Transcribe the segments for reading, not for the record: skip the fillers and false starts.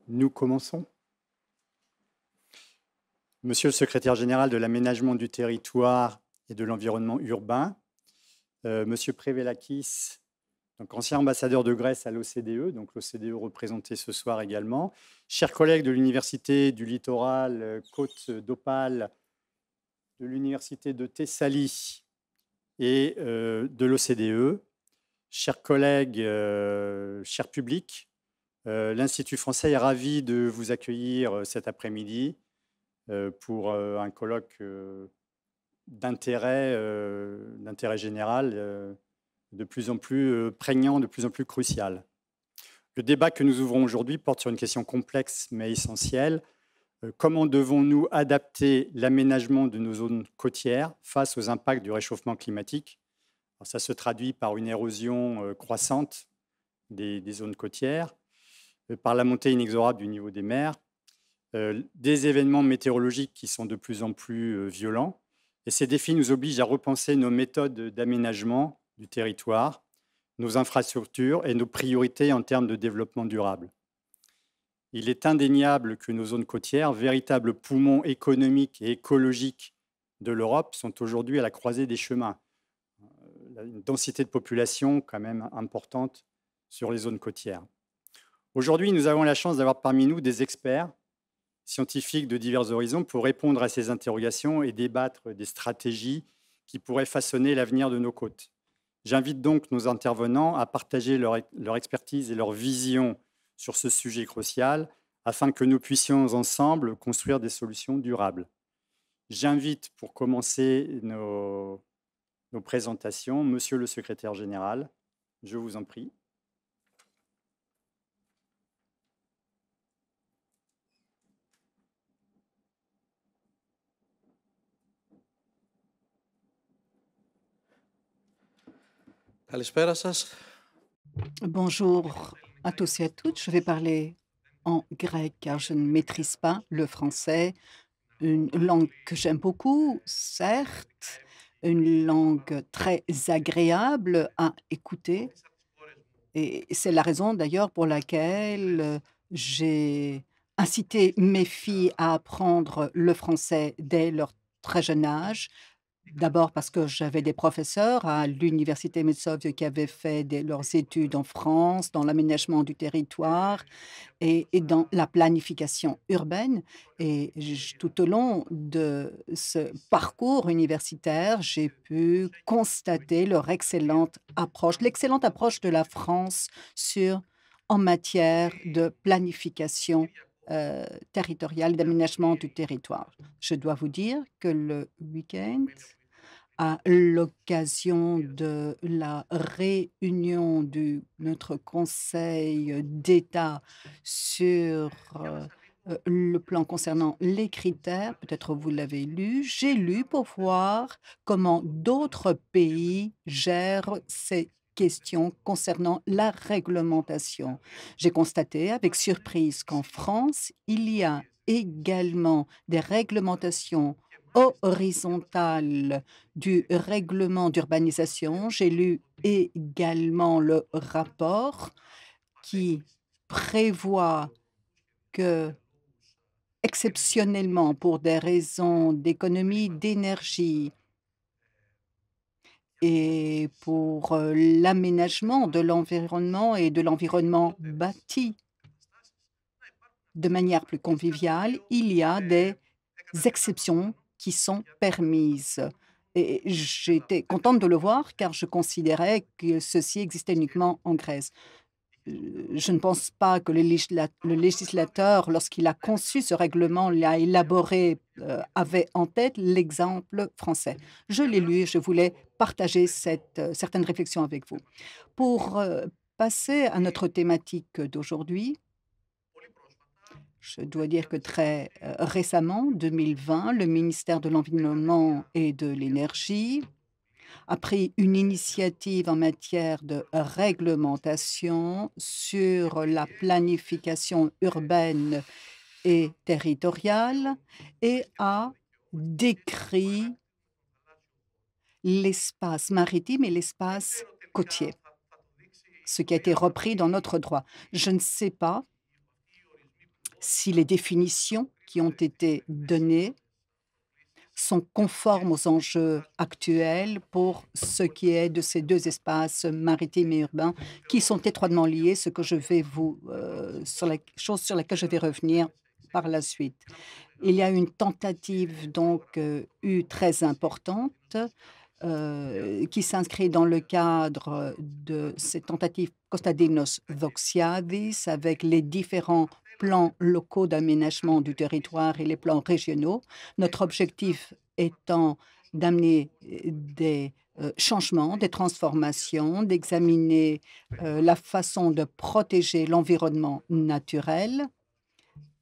Nous commençons. Monsieur le secrétaire général de l'aménagement du territoire et de l'environnement urbain, Monsieur Prévelakis, donc ancien ambassadeur de Grèce à l'OCDE, donc l'OCDE représenté ce soir également, chers collègues de l'Université du Littoral, Côte d'Opale, de l'Université de Thessalie et de l'OCDE, chers collègues, chers publics, l'Institut français est ravi de vous accueillir cet après-midi pour un colloque d'intérêt général de plus en plus prégnant, de plus en plus crucial. Le débat que nous ouvrons aujourd'hui porte sur une question complexe mais essentielle. Comment devons-nous adapter l'aménagement de nos zones côtières face aux impacts du réchauffement climatique? Alors, ça se traduit par une érosion croissante des zones côtières, par la montée inexorable du niveau des mers, des événements météorologiques qui sont de plus en plus violents. Et ces défis nous obligent à repenser nos méthodes d'aménagement du territoire, nos infrastructures et nos priorités en termes de développement durable. Il est indéniable que nos zones côtières, véritables poumons économiques et écologiques de l'Europe, sont aujourd'hui à la croisée des chemins. Une densité de population quand même importante sur les zones côtières. Aujourd'hui, nous avons la chance d'avoir parmi nous des experts scientifiques de divers horizons pour répondre à ces interrogations et débattre des stratégies qui pourraient façonner l'avenir de nos côtes. J'invite donc nos intervenants à partager leur expertise et leur vision sur ce sujet crucial afin que nous puissions ensemble construire des solutions durables. J'invite pour commencer nos présentations Monsieur le secrétaire général. Je vous en prie. Καλησπέρα σας. Bonjour à tous et à toutes. Je vais parler en grec car je ne maîtrise pas le français, une langue que j'aime beaucoup, certes, une langue très agréable à écouter. Et c'est la raison d'ailleurs pour laquelle j'ai incité mes filles à apprendre le français dès leur très jeune âge. D'abord parce que j'avais des professeurs à l'université Metsovieux qui avaient fait leurs études en France, dans l'aménagement du territoire et dans la planification urbaine. Et tout au long de ce parcours universitaire, j'ai pu constater l'excellente approche de la France en matière de planification territoriale, d'aménagement du territoire. Je dois vous dire que le week-end, à l'occasion de la réunion de notre conseil d'État sur le plan concernant les critères, peut-être vous l'avez lu, j'ai lu pour voir comment d'autres pays gèrent ces questions concernant la réglementation. J'ai constaté avec surprise qu'en France, il y a également des réglementations horizontales du règlement d'urbanisation. J'ai lu également le rapport qui prévoit que, exceptionnellement, pour des raisons d'économie d'énergie et pour l'aménagement de l'environnement et de l'environnement bâti de manière plus conviviale, il y a des exceptions qui sont permises. Et j'étais contente de le voir car je considérais que ceci existait uniquement en Grèce. Je ne pense pas que le législateur, lorsqu'il a conçu ce règlement, l'a élaboré, avait en tête l'exemple français. Je l'ai lu et je voulais partager certaines réflexions avec vous. Pour passer à notre thématique d'aujourd'hui, je dois dire que très récemment, 2020, le ministère de l'Environnement et de l'Énergie a pris une initiative en matière de réglementation sur la planification urbaine et territoriale et a décrit l'espace maritime et l'espace côtier, ce qui a été repris dans notre droit. Je ne sais pas si les définitions qui ont été données sont conformes aux enjeux actuels pour ce qui est de ces deux espaces maritimes et urbains qui sont étroitement liés, ce que je vais sur la chose sur laquelle je vais revenir par la suite. Il y a une tentative très importante qui s'inscrit dans le cadre de cette tentative Kostadinos Doxiadis avec les différents plans locaux d'aménagement du territoire et les plans régionaux. Notre objectif étant d'amener des changements, des transformations, d'examiner la façon de protéger l'environnement naturel,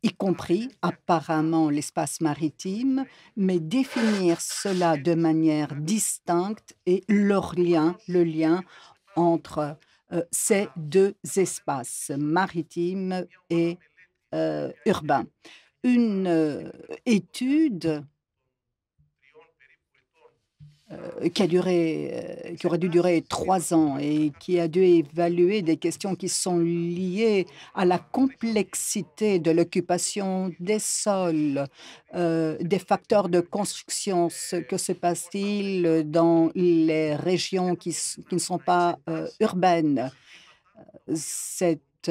y compris apparemment l'espace maritime, mais définir cela de manière distincte et le lien entre ces deux espaces maritimes et urbains. Une étude qui aurait dû durer 3 ans et qui a dû évaluer des questions qui sont liées à la complexité de l'occupation des sols, des facteurs de construction. Que se passe-t-il dans les régions qui ne sont pas urbaines? Cette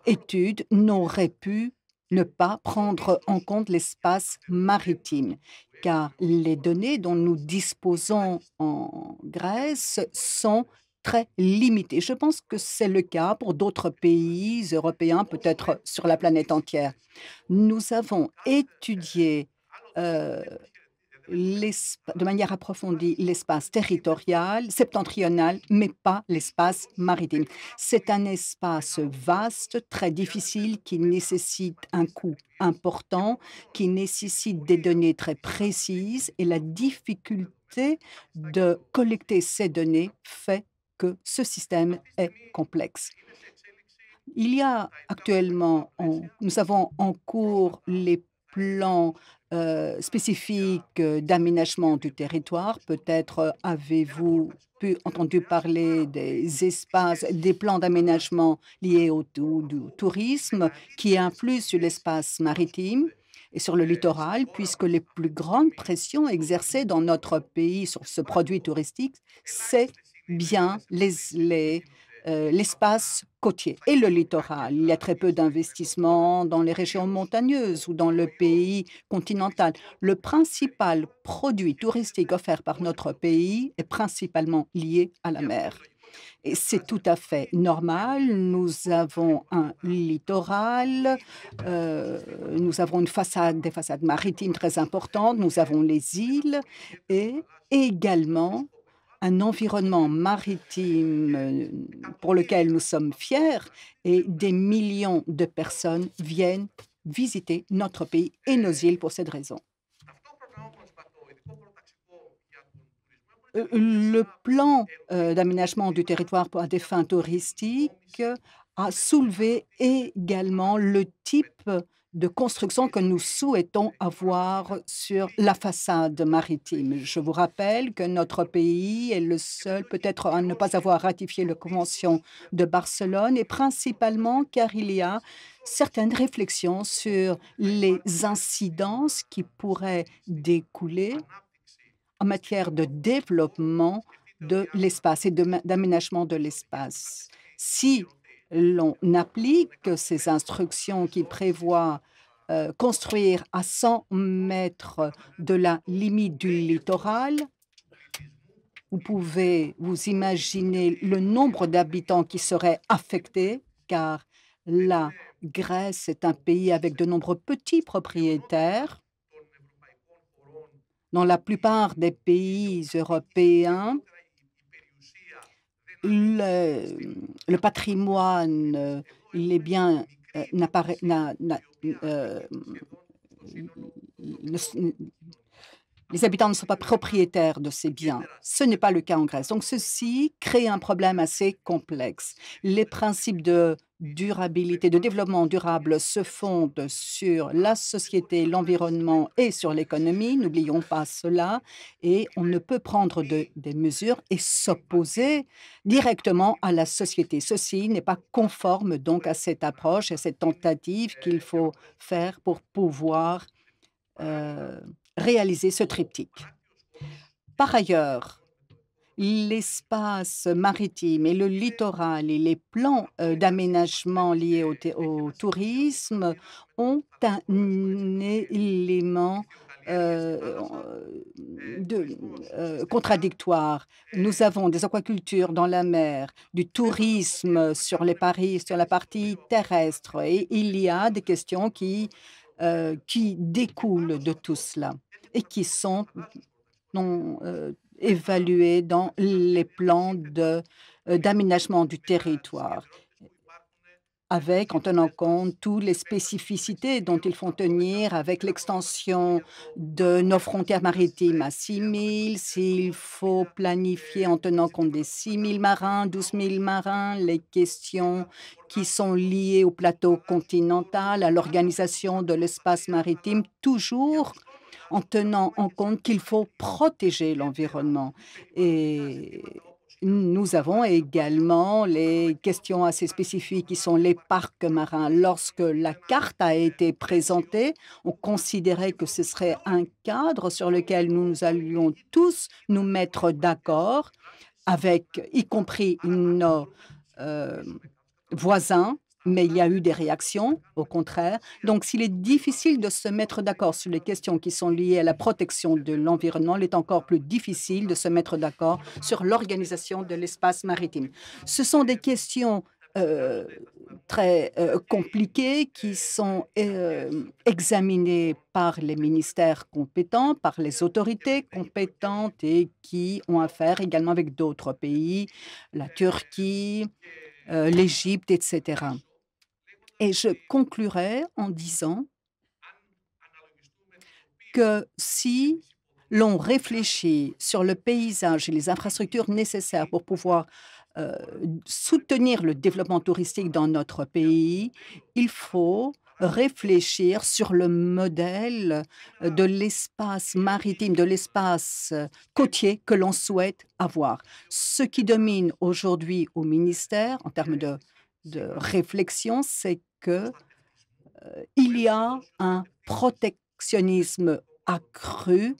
étude n'aurait pu ne pas prendre en compte l'espace maritime, car les données dont nous disposons en Grèce sont très limitées. Je pense que c'est le cas pour d'autres pays européens, peut-être sur la planète entière. Nous avons étudié euh, de manière approfondie l'espace territorial, septentrional, mais pas l'espace maritime. C'est un espace vaste, très difficile, qui nécessite un coût important, qui nécessite des données très précises et la difficulté de collecter ces données fait que ce système est complexe. Il y a actuellement, nous avons en cours les plans spécifiques d'aménagement du territoire. Peut-être avez-vous entendu parler des espaces, des plans d'aménagement liés au tourisme qui influent sur l'espace maritime et sur le littoral, puisque les plus grandes pressions exercées dans notre pays sur ce produit touristique, c'est bien l'espace côtier et le littoral. Il y a très peu d'investissements dans les régions montagneuses ou dans le pays continental. Le principal produit touristique offert par notre pays est principalement lié à la mer. Et c'est tout à fait normal. Nous avons un littoral, nous avons des façades maritimes très importantes, nous avons les îles et également un environnement maritime pour lequel nous sommes fiers et des millions de personnes viennent visiter notre pays et nos îles pour cette raison. Le plan d'aménagement du territoire à des fins touristiques a soulevé également le type de construction que nous souhaitons avoir sur la façade maritime. Je vous rappelle que notre pays est le seul peut-être à ne pas avoir ratifié la Convention de Barcelone et principalement car il y a certaines réflexions sur les incidences qui pourraient découler en matière de développement de l'espace et d'aménagement de l'espace. Si l'on applique ces instructions qui prévoient construire à 100 mètres de la limite du littoral, vous pouvez vous imaginer le nombre d'habitants qui seraient affectés, car la Grèce est un pays avec de nombreux petits propriétaires. Dans la plupart des pays européens, le patrimoine, les biens les habitants ne sont pas propriétaires de ces biens. Ce n'est pas le cas en Grèce. Donc, ceci crée un problème assez complexe. Les principes de durabilité, de développement durable se fonde sur la société, l'environnement et sur l'économie. N'oublions pas cela. Et on ne peut prendre des mesures et s'opposer directement à la société. Ceci n'est pas conforme donc à cette approche, à cette tentative qu'il faut faire pour pouvoir euh, réaliser ce triptyque. Par ailleurs, l'espace maritime et le littoral et les plans d'aménagement liés au tourisme ont un élément euh, de- contradictoire. Nous avons des aquacultures dans la mer, du tourisme sur sur la partie terrestre, et il y a des questions qui découlent de tout cela et qui sont non, évaluées dans les plans d'aménagement du territoire, en tenant compte toutes les spécificités dont il faut tenir, avec l'extension de nos frontières maritimes à 6 000, s'il faut planifier en tenant compte des 6 000 marins, 12 000 marins, les questions qui sont liées au plateau continental, à l'organisation de l'espace maritime, toujours en tenant en compte qu'il faut protéger l'environnement. Et nous avons également les questions assez spécifiques qui sont les parcs marins. Lorsque la carte a été présentée, on considérait que ce serait un cadre sur lequel nous allions tous nous mettre d'accord, y compris nos euh, voisins, mais il y a eu des réactions, au contraire. Donc, s'il est difficile de se mettre d'accord sur les questions qui sont liées à la protection de l'environnement, il est encore plus difficile de se mettre d'accord sur l'organisation de l'espace maritime. Ce sont des questions euh, très compliquées qui sont examinées par les ministères compétents, par les autorités compétentes et qui ont affaire également avec d'autres pays, la Turquie, l'Égypte, etc. Et je conclurai en disant que si l'on réfléchit sur le paysage et les infrastructures nécessaires pour pouvoir euh, soutenir le développement touristique dans notre pays, il faut réfléchir sur le modèle de l'espace maritime, de l'espace côtier que l'on souhaite avoir. Ce qui domine aujourd'hui au ministère en termes de réflexion, c'est que il y a un protectionnisme accru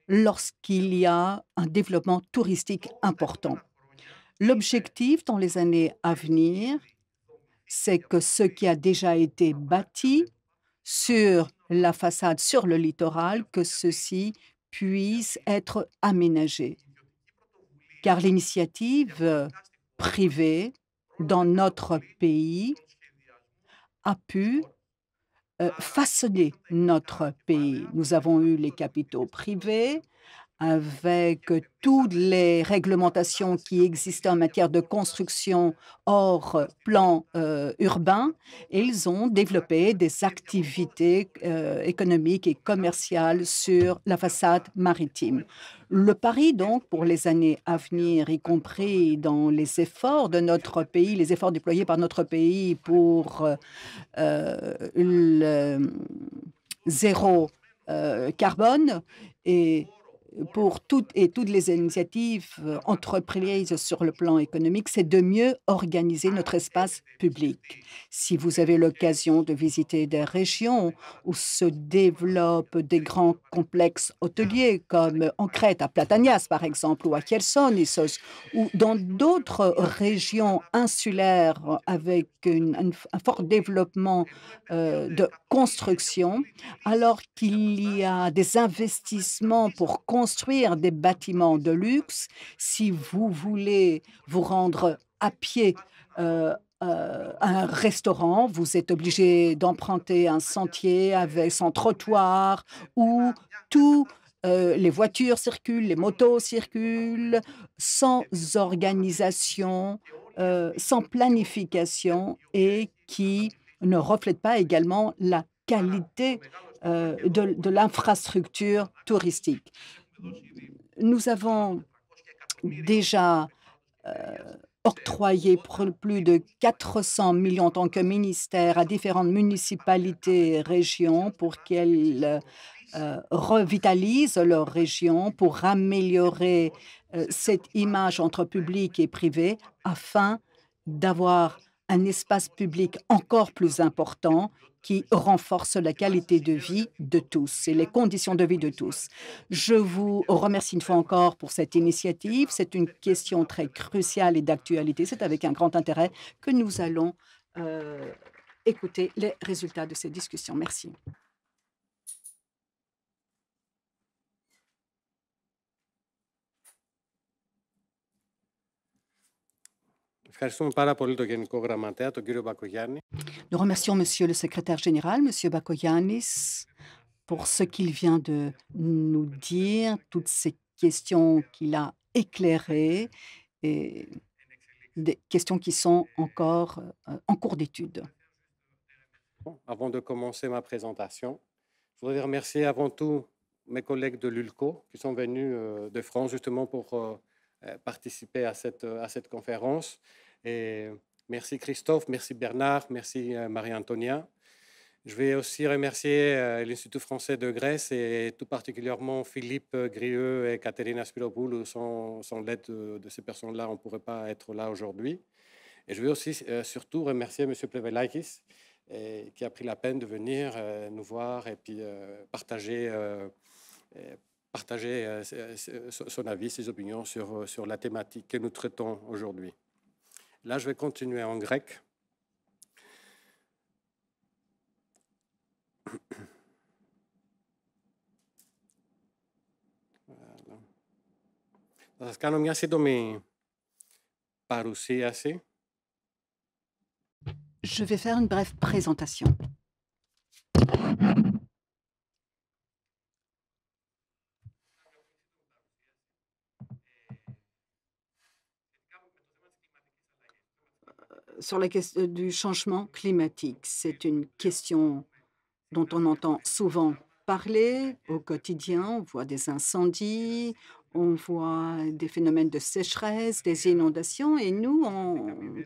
lorsqu'il y a un développement touristique important. L'objectif dans les années à venir, c'est que ce qui a déjà été bâti sur la façade, sur le littoral, que ceci puisse être aménagé. Car l'initiative privée dans notre pays a pu façonner notre pays. Nous avons eu les capitaux privés avec toutes les réglementations qui existaient en matière de construction hors plan urbain, et ils ont développé des activités économiques et commerciales sur la façade maritime. Le pari, donc, pour les années à venir, y compris dans les efforts de notre pays, les efforts déployés par notre pays pour le zéro carbone et pour toutes les initiatives entreprises sur le plan économique, c'est de mieux organiser notre espace public. Si vous avez l'occasion de visiter des régions où se développent des grands complexes hôteliers, comme en Crète, à Platanias par exemple, ou à Chersonissos, ou dans d'autres régions insulaires avec un fort développement de construction, alors qu'il y a des investissements pour construire des bâtiments de luxe, si vous voulez vous rendre à pied à un restaurant, vous êtes obligé d'emprunter un sentier avec son trottoir où tous les voitures circulent, les motos circulent, sans organisation, sans planification et qui ne reflète pas également la qualité de l'infrastructure touristique. Nous avons déjà octroyé plus de 400 millions en tant que ministère à différentes municipalités et régions pour qu'elles revitalisent leur région, pour améliorer cette image entre public et privé afin d'avoir un espace public encore plus important qui renforce la qualité de vie de tous et les conditions de vie de tous. Je vous remercie une fois encore pour cette initiative. C'est une question très cruciale et d'actualité. C'est avec un grand intérêt que nous allons écouter les résultats de cette discussion. Merci. Ευχαριστούμε πάρα πολύ τον Γενικό Γραμματέα, τον κύριο Μπακογιάννη. Nous remercions Monsieur le secrétaire général, Monsieur Bakoyannis, pour ce qu'il vient de nous dire, toutes ces questions qu'il a éclairées et des questions qui sont encore en cours d'étude. Avant de commencer ma présentation, je voudrais remercier avant tout mes collègues de l'ULCO qui sont venus de France justement pour participer à cette conférence. Et merci Christophe, merci Bernard, merci Marie-Antonia. Je vais aussi remercier l'Institut français de Grèce et tout particulièrement Philippe Grieux et Katerina Spiropoulou. Sans l'aide de ces personnes-là, on ne pourrait pas être là aujourd'hui. Et je vais aussi surtout remercier M. Plevelakis qui a pris la peine de venir nous voir et puis partager son avis, ses opinions sur la thématique que nous traitons aujourd'hui. Là, je vais continuer en grec. Θα σας κάνω μια σύντομη παρουσίαση. Je vais faire une brève présentation. Sur la question du changement climatique, c'est une question dont on entend souvent parler au quotidien. On voit des incendies, on voit des phénomènes de sécheresse, des inondations. Et nous, en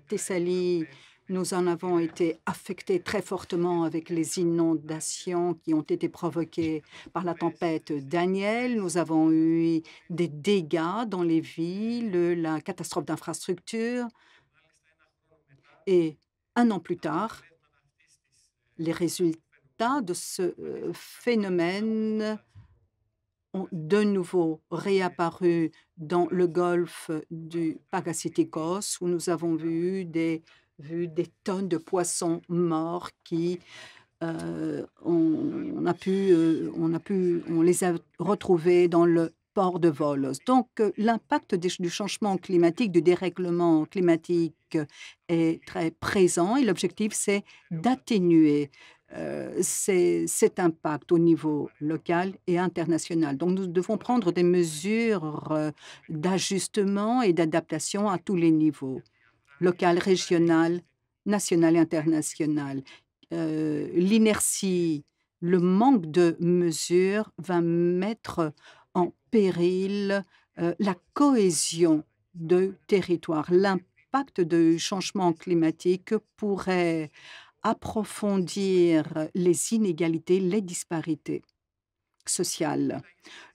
Thessalie, nous en avons été affectés très fortement avec les inondations qui ont été provoquées par la tempête Daniel. Nous avons eu des dégâts dans les villes, la catastrophe d'infrastructure. Et un an plus tard, les résultats de ce phénomène ont de nouveau réapparu dans le golfe du Pagassitikos, où nous avons vu des tonnes de poissons morts qui on les a retrouvés dans le port de Volos. Donc, l'impact du changement climatique, du dérèglement climatique est très présent et l'objectif, c'est d'atténuer cet impact au niveau local et international. Donc, nous devons prendre des mesures d'ajustement et d'adaptation à tous les niveaux, local, régional, national et international. L'inertie, le manque de mesures va mettre en péril la cohésion de territoire. L'impact du changement climatique pourrait approfondir les inégalités, les disparités sociales.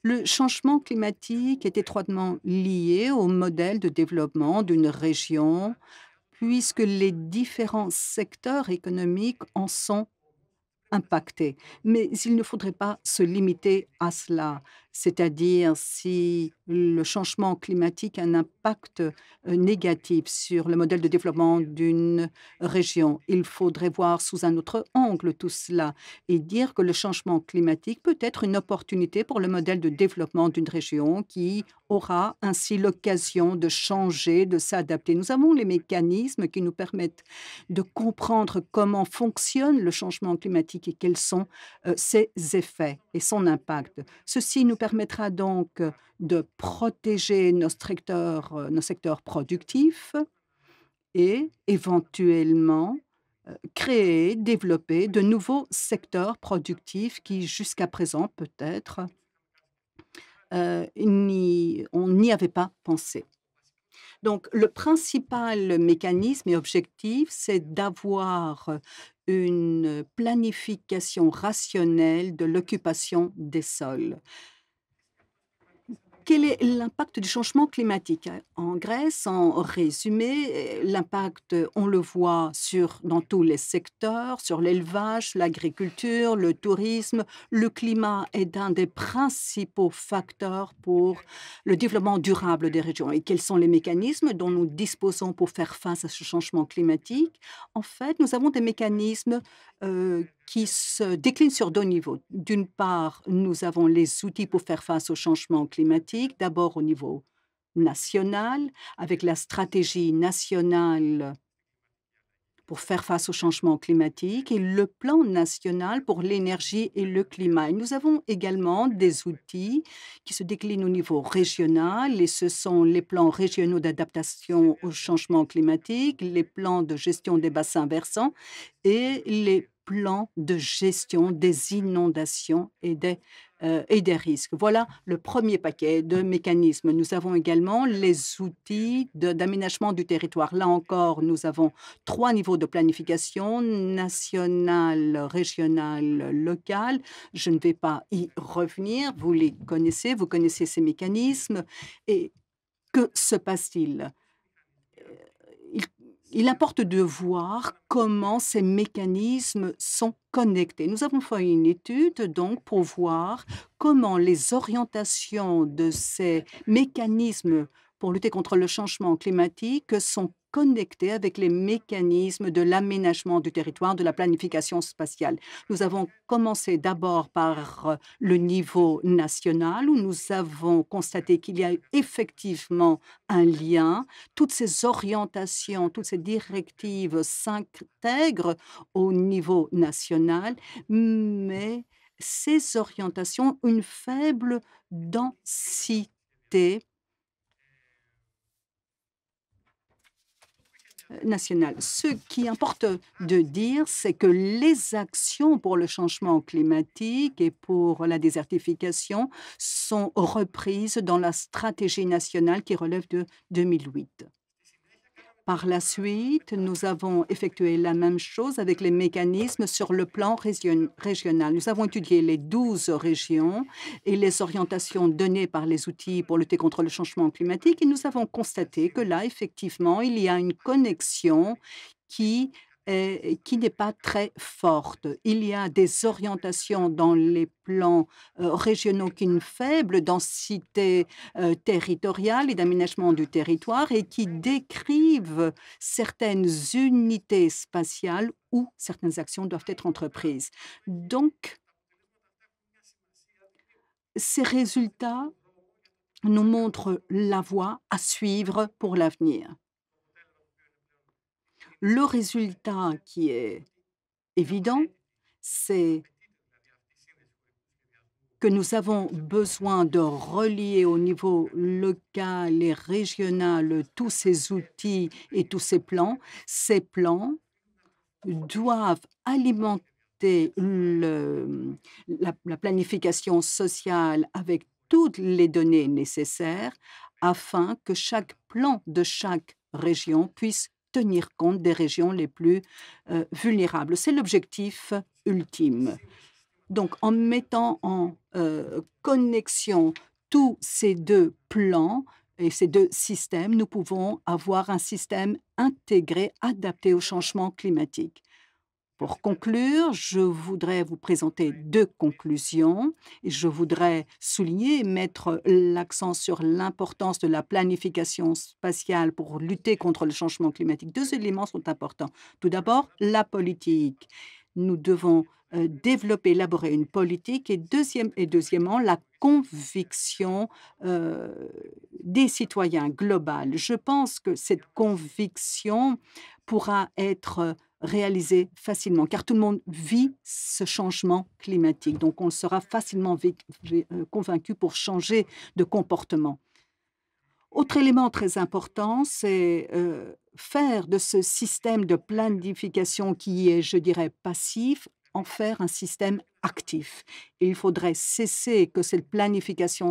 Le changement climatique est étroitement lié au modèle de développement d'une région, puisque les différents secteurs économiques en sont impactés. Mais il ne faudrait pas se limiter à cela, c'est-à-dire si le changement climatique a un impact négatif sur le modèle de développement d'une région. Il faudrait voir sous un autre angle tout cela et dire que le changement climatique peut être une opportunité pour le modèle de développement d'une région qui aura ainsi l'occasion de changer, de s'adapter. Nous avons les mécanismes qui nous permettent de comprendre comment fonctionne le changement climatique et quels sont ses effets et son impact. Ceci nous permettra donc de protéger nos secteurs productifs et éventuellement créer, développer de nouveaux secteurs productifs qui jusqu'à présent peut-être on n'y avait pas pensé. Donc, le principal mécanisme et objectif, c'est d'avoir une planification rationnelle de l'occupation des sols. Quel est l'impact du changement climatique? En Grèce, en résumé, l'impact, on le voit dans tous les secteurs, sur l'élevage, l'agriculture, le tourisme. Le climat est un des principaux facteurs pour le développement durable des régions. Et quels sont les mécanismes dont nous disposons pour faire face à ce changement climatique? En fait, nous avons des mécanismes qui se déclinent sur 2 niveaux. D'une part, nous avons les outils pour faire face au changement climatique, d'abord au niveau national, avec la stratégie nationale pour faire face au changement climatique et le plan national pour l'énergie et le climat. Et nous avons également des outils qui se déclinent au niveau régional et ce sont les plans régionaux d'adaptation au changement climatique, les plans de gestion des bassins versants et les plans de gestion des inondations et des risques. Voilà le premier paquet de mécanismes. Nous avons également les outils d'aménagement du territoire. Là encore, nous avons 3 niveaux de planification, national, régional, local. Je ne vais pas y revenir, vous les connaissez, vous connaissez ces mécanismes. Et que se passe-t-il? Il il importe de voir comment ces mécanismes sont connectés. Nous avons fait une étude donc pour voir comment les orientations de ces mécanismes pour lutter contre le changement climatique sont connectées avec les mécanismes de l'aménagement du territoire, de la planification spatiale. Nous avons commencé d'abord par le niveau national où nous avons constaté qu'il y a effectivement un lien. Toutes ces orientations, toutes ces directives s'intègrent au niveau national, mais ces orientations ont une faible densité nationale. Ce qui importe de dire, c'est que les actions pour le changement climatique et pour la désertification sont reprises dans la stratégie nationale qui relève de 2008. Par la suite, nous avons effectué la même chose avec les mécanismes sur le plan régional. Nous avons étudié les 12 régions et les orientations données par les outils pour lutter contre le changement climatique et nous avons constaté que là, effectivement, il y a une connexion qui qui n'est pas très forte. Il y a des orientations dans les plans régionaux qui ont une faible densité territoriale et d'aménagement du territoire et qui décrivent certaines unités spatiales où certaines actions doivent être entreprises. Donc, ces résultats nous montrent la voie à suivre pour l'avenir. Le résultat qui est évident, c'est que nous avons besoin de relier au niveau local et régional tous ces outils et tous ces plans. Ces plans doivent alimenter la planification sociale avec toutes les données nécessaires afin que chaque plan de chaque région puisse tenir compte des régions les plus vulnérables. C'est l'objectif ultime. Donc, en mettant en connexion tous ces 2 plans et ces 2 systèmes, nous pouvons avoir un système intégré, adapté au changement climatique. Pour conclure, je voudrais vous présenter 2 conclusions et je voudrais souligner et mettre l'accent sur l'importance de la planification spatiale pour lutter contre le changement climatique. 2 éléments sont importants. Tout d'abord, la politique. Nous devons développer, élaborer une politique et deuxièmement, la conviction des citoyens globale. Je pense que cette conviction pourra être réalisée facilement, car tout le monde vit ce changement climatique. Donc, on sera facilement convaincu pour changer de comportement. Autre élément très important, c'est faire de ce système de planification qui est, je dirais, passif, en faire un système actif. Et il faudrait cesser que cette planification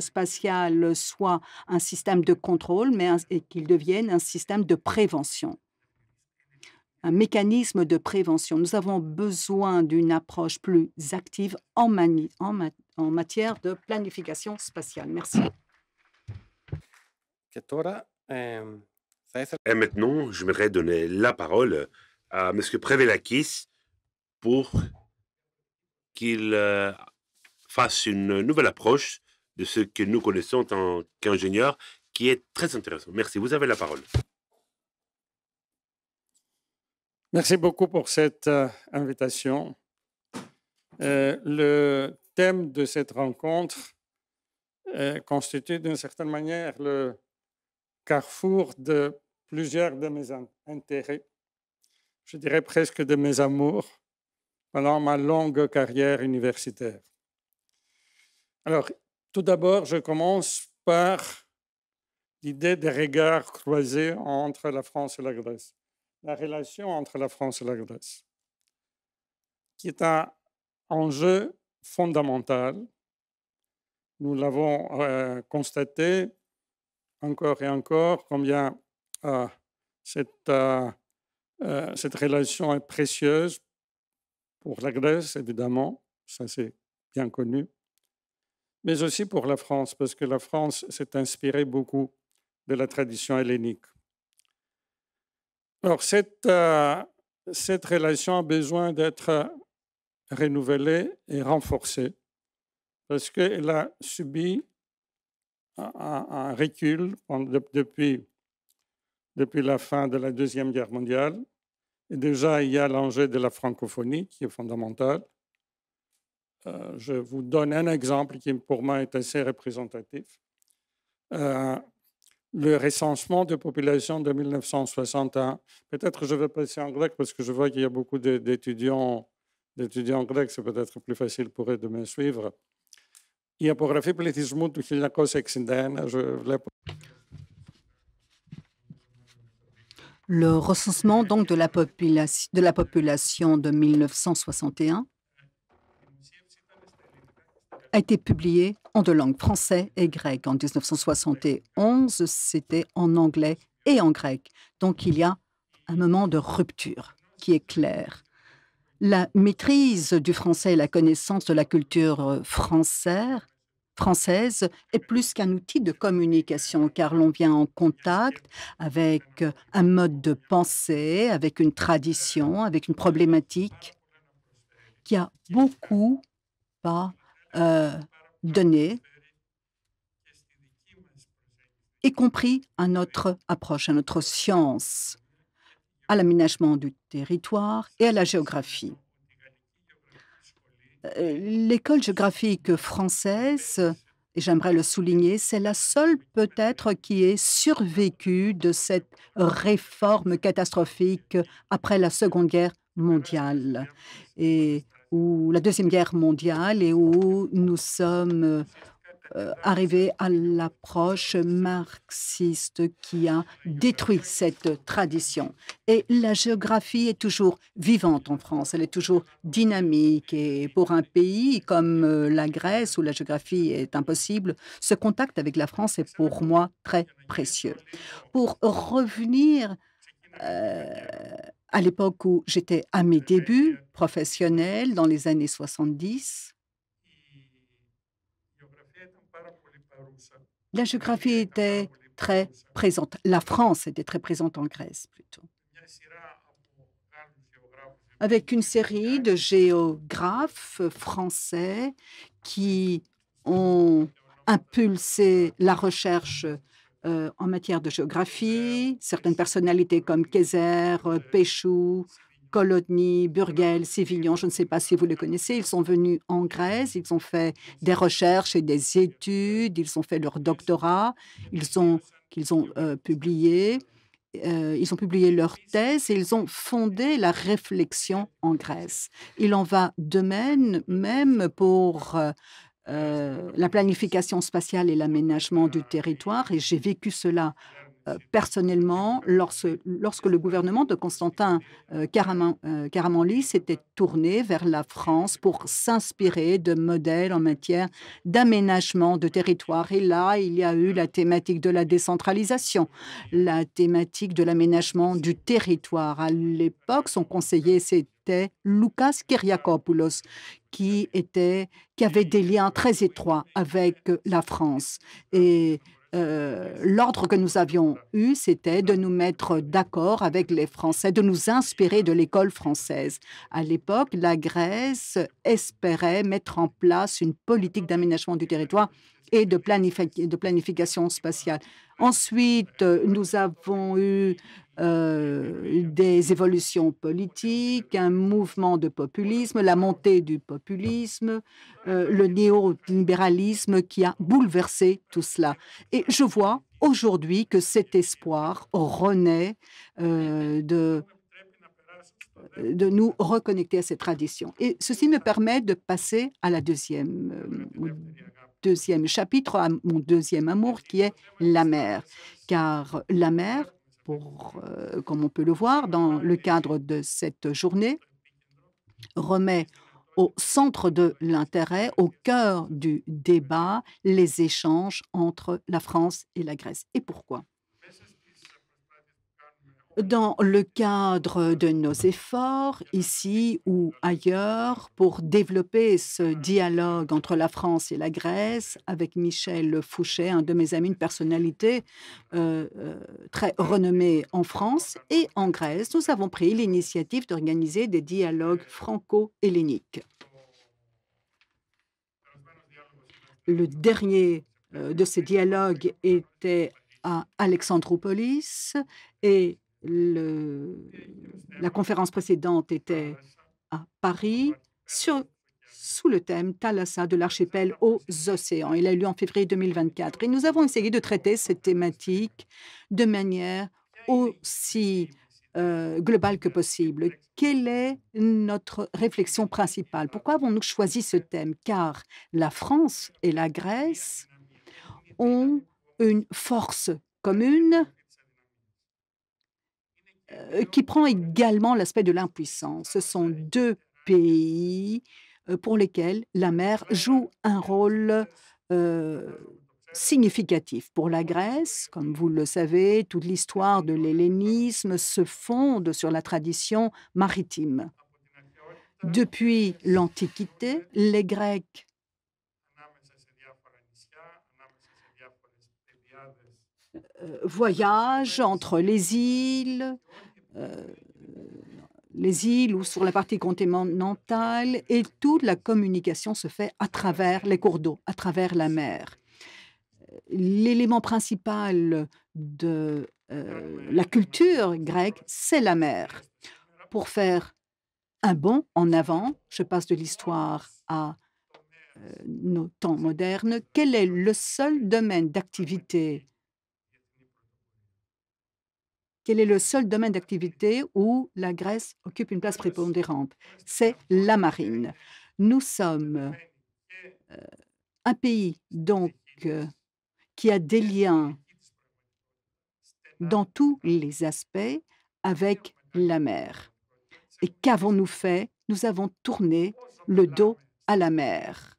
spatial soit un système de contrôle, et qu'il devienne un système de prévention, un mécanisme de prévention. Nous avons besoin d'une approche plus active en matière de planification spatiale. Merci. Και τώρα θα ήθελα Et maintenant, j'aimerais donner la parole à M. Prevelakis pour qu'il fasse une nouvelle approche de ce que nous connaissons en tant qu'ingénieurs, qui est très intéressant. Merci, vous avez la parole. Merci beaucoup pour cette invitation. Le thème de cette rencontre constitue d'une certaine manière le carrefour de plusieurs de mes intérêts, je dirais presque de mes amours, pendant ma longue carrière universitaire. Alors, tout d'abord, je commence par l'idée des regards croisés entre la France et la Grèce, la relation entre la France et la Grèce, qui est un enjeu fondamental. Nous l'avons constaté encore et encore, combien cette relation est précieuse pour la Grèce, évidemment, ça c'est bien connu, mais aussi pour la France, parce que la France s'est inspirée beaucoup de la tradition hellénique. Alors, cette relation a besoin d'être renouvelée et renforcée, parce qu'elle a subi un recul depuis la fin de la Deuxième Guerre mondiale. Et déjà, il y a l'enjeu de la francophonie qui est fondamental. Je vous donne un exemple qui, pour moi, est assez représentatif. Le recensement de population de 1961. Peut-être je vais passer en grec parce que je vois qu'il y a beaucoup d'étudiants grecs, c'est peut-être plus facile pour eux de me suivre. Η απογραφή πληθυσμού του 1961, Le recensement donc de la population de 1961 a été publié en deux langues, français et grec. En 1971, c'était en anglais et en grec. Donc il y a un moment de rupture qui est clair. La maîtrise du français et la connaissance de la culture française est plus qu'un outil de communication, car l'on vient en contact avec un mode de pensée, avec une tradition, avec une problématique qui a beaucoup à donner, y compris à notre approche, à notre science, à l'aménagement du territoire et à la géographie. L'école géographique française, et j'aimerais le souligner, c'est la seule peut-être qui ait survécu de cette réforme catastrophique après la Seconde Guerre mondiale, ou la Deuxième Guerre mondiale, et où nous sommes arrivés à l'approche marxiste qui a détruit cette tradition. Et la géographie est toujours vivante en France, elle est toujours dynamique. Et pour un pays comme la Grèce, où la géographie est impossible, ce contact avec la France est pour moi très précieux. Pour revenir à l'époque où j'étais à mes débuts professionnels, dans les années 70, la géographie était très présente. La France était très présente en Grèce, plutôt. Avec une série de géographes français qui ont impulsé la recherche en matière de géographie. Certaines personnalités comme Kayser, Péchou, Kolodny, Burgel, Sévignon, je ne sais pas si vous les connaissez, ils sont venus en Grèce, ils ont fait des recherches et des études, ils ont fait leur doctorat, ils ont publié leur thèse et ils ont fondé la réflexion en Grèce. Il en va de même pour la planification spatiale et l'aménagement du territoire, et j'ai vécu cela personnellement, lorsque le gouvernement de Constantin Caramanlis s'était tourné vers la France pour s'inspirer de modèles en matière d'aménagement de territoire. Et là, il y a eu la thématique de la décentralisation, la thématique de l'aménagement du territoire. À l'époque, son conseiller, c'était Loukas Kyriakopoulos, qui avait des liens très étroits avec la France. Et l'ordre que nous avions eu, c'était de nous mettre d'accord avec les Français, de nous inspirer de l'école française. À l'époque, la Grèce espérait mettre en place une politique d'aménagement du territoire et de planification spatiale. Ensuite, nous avons eu des évolutions politiques, un mouvement de populisme, la montée du populisme, le néolibéralisme qui a bouleversé tout cela. Et je vois aujourd'hui que cet espoir renaît de nous reconnecter à cette tradition. Et ceci me permet de passer à la deuxième chapitre, à mon deuxième amour, qui est la mer. Car la mer, comme on peut le voir dans le cadre de cette journée, remet au centre de l'intérêt, au cœur du débat, les échanges entre la France et la Grèce. Et pourquoi? Dans le cadre de nos efforts, ici ou ailleurs, pour développer ce dialogue entre la France et la Grèce, avec Michel Fouché, un de mes amis, une personnalité très renommée en France et en Grèce, nous avons pris l'initiative d'organiser des dialogues franco-helléniques. Le dernier de ces dialogues était à Alexandroupolis et la conférence précédente était à Paris sous le thème Thalassa de l'archipel aux océans. Il a eu lieu en février 2024 et nous avons essayé de traiter cette thématique de manière aussi globale que possible. Quelle est notre réflexion principale? Pourquoi avons-nous choisi ce thème? Car la France et la Grèce ont une force commune qui prend également l'aspect de l'impuissance. Ce sont deux pays pour lesquels la mer joue un rôle significatif. Pour la Grèce, comme vous le savez, toute l'histoire de l'hellénisme se fonde sur la tradition maritime. Depuis l'Antiquité, les Grecs voyagent entre les îles ou sur la partie continentale, et toute la communication se fait à travers les cours d'eau, à travers la mer. L'élément principal de la culture grecque, c'est la mer. Pour faire un bond en avant, je passe de l'histoire à nos temps modernes, quel est le seul domaine d'activité où la Grèce occupe une place prépondérante? C'est la marine. Nous sommes un pays donc qui a des liens dans tous les aspects avec la mer. Et qu'avons-nous fait? Nous avons tourné le dos à la mer.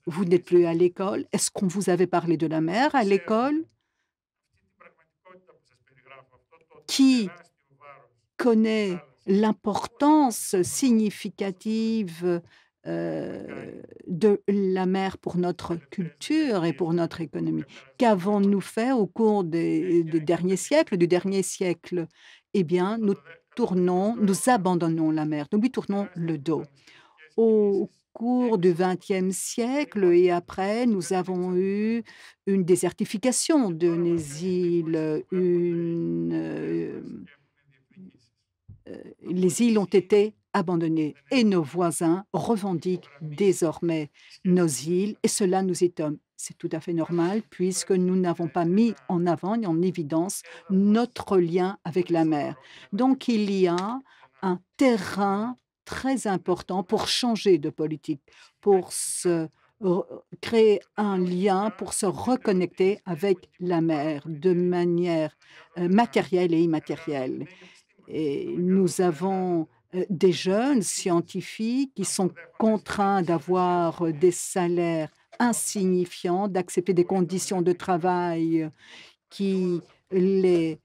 Vous n'êtes plus à l'école. Est-ce qu'on vous avait parlé de la mer à l'école? Qui connaît l'importance significative de la mer pour notre culture et pour notre économie? Qu'avons-nous fait au cours du dernier siècle? Eh bien, nous abandonnons la mer, nous lui tournons le dos. Au cours du XXe siècle et après, nous avons eu une désertification de nos îles. Les îles ont été abandonnées et nos voisins revendiquent désormais nos îles et cela nous étonne. C'est tout à fait normal puisque nous n'avons pas mis en avant et en évidence notre lien avec la mer. Donc, il y a un terrain très important pour changer de politique, pour se créer un lien pour se reconnecter avec la mer de manière matérielle et immatérielle. Et nous avons des jeunes scientifiques qui sont contraints d'avoir des salaires insignifiants, d'accepter des conditions de travail qui les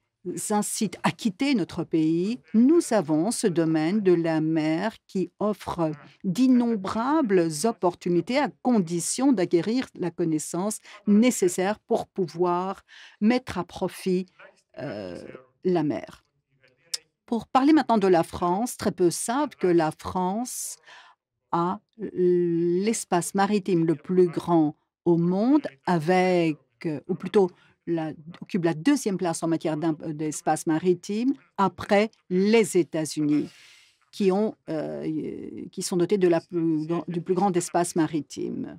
incitent à quitter notre pays. Nous avons ce domaine de la mer qui offre d'innombrables opportunités à condition d'acquérir la connaissance nécessaire pour pouvoir mettre à profit euh, la mer. Pour parler maintenant de la France, très peu savent que la France a l'espace maritime le plus grand au monde avec, ou plutôt occupe la deuxième place en matière d'espace maritime après les États-Unis qui sont dotés du plus grand espace maritime,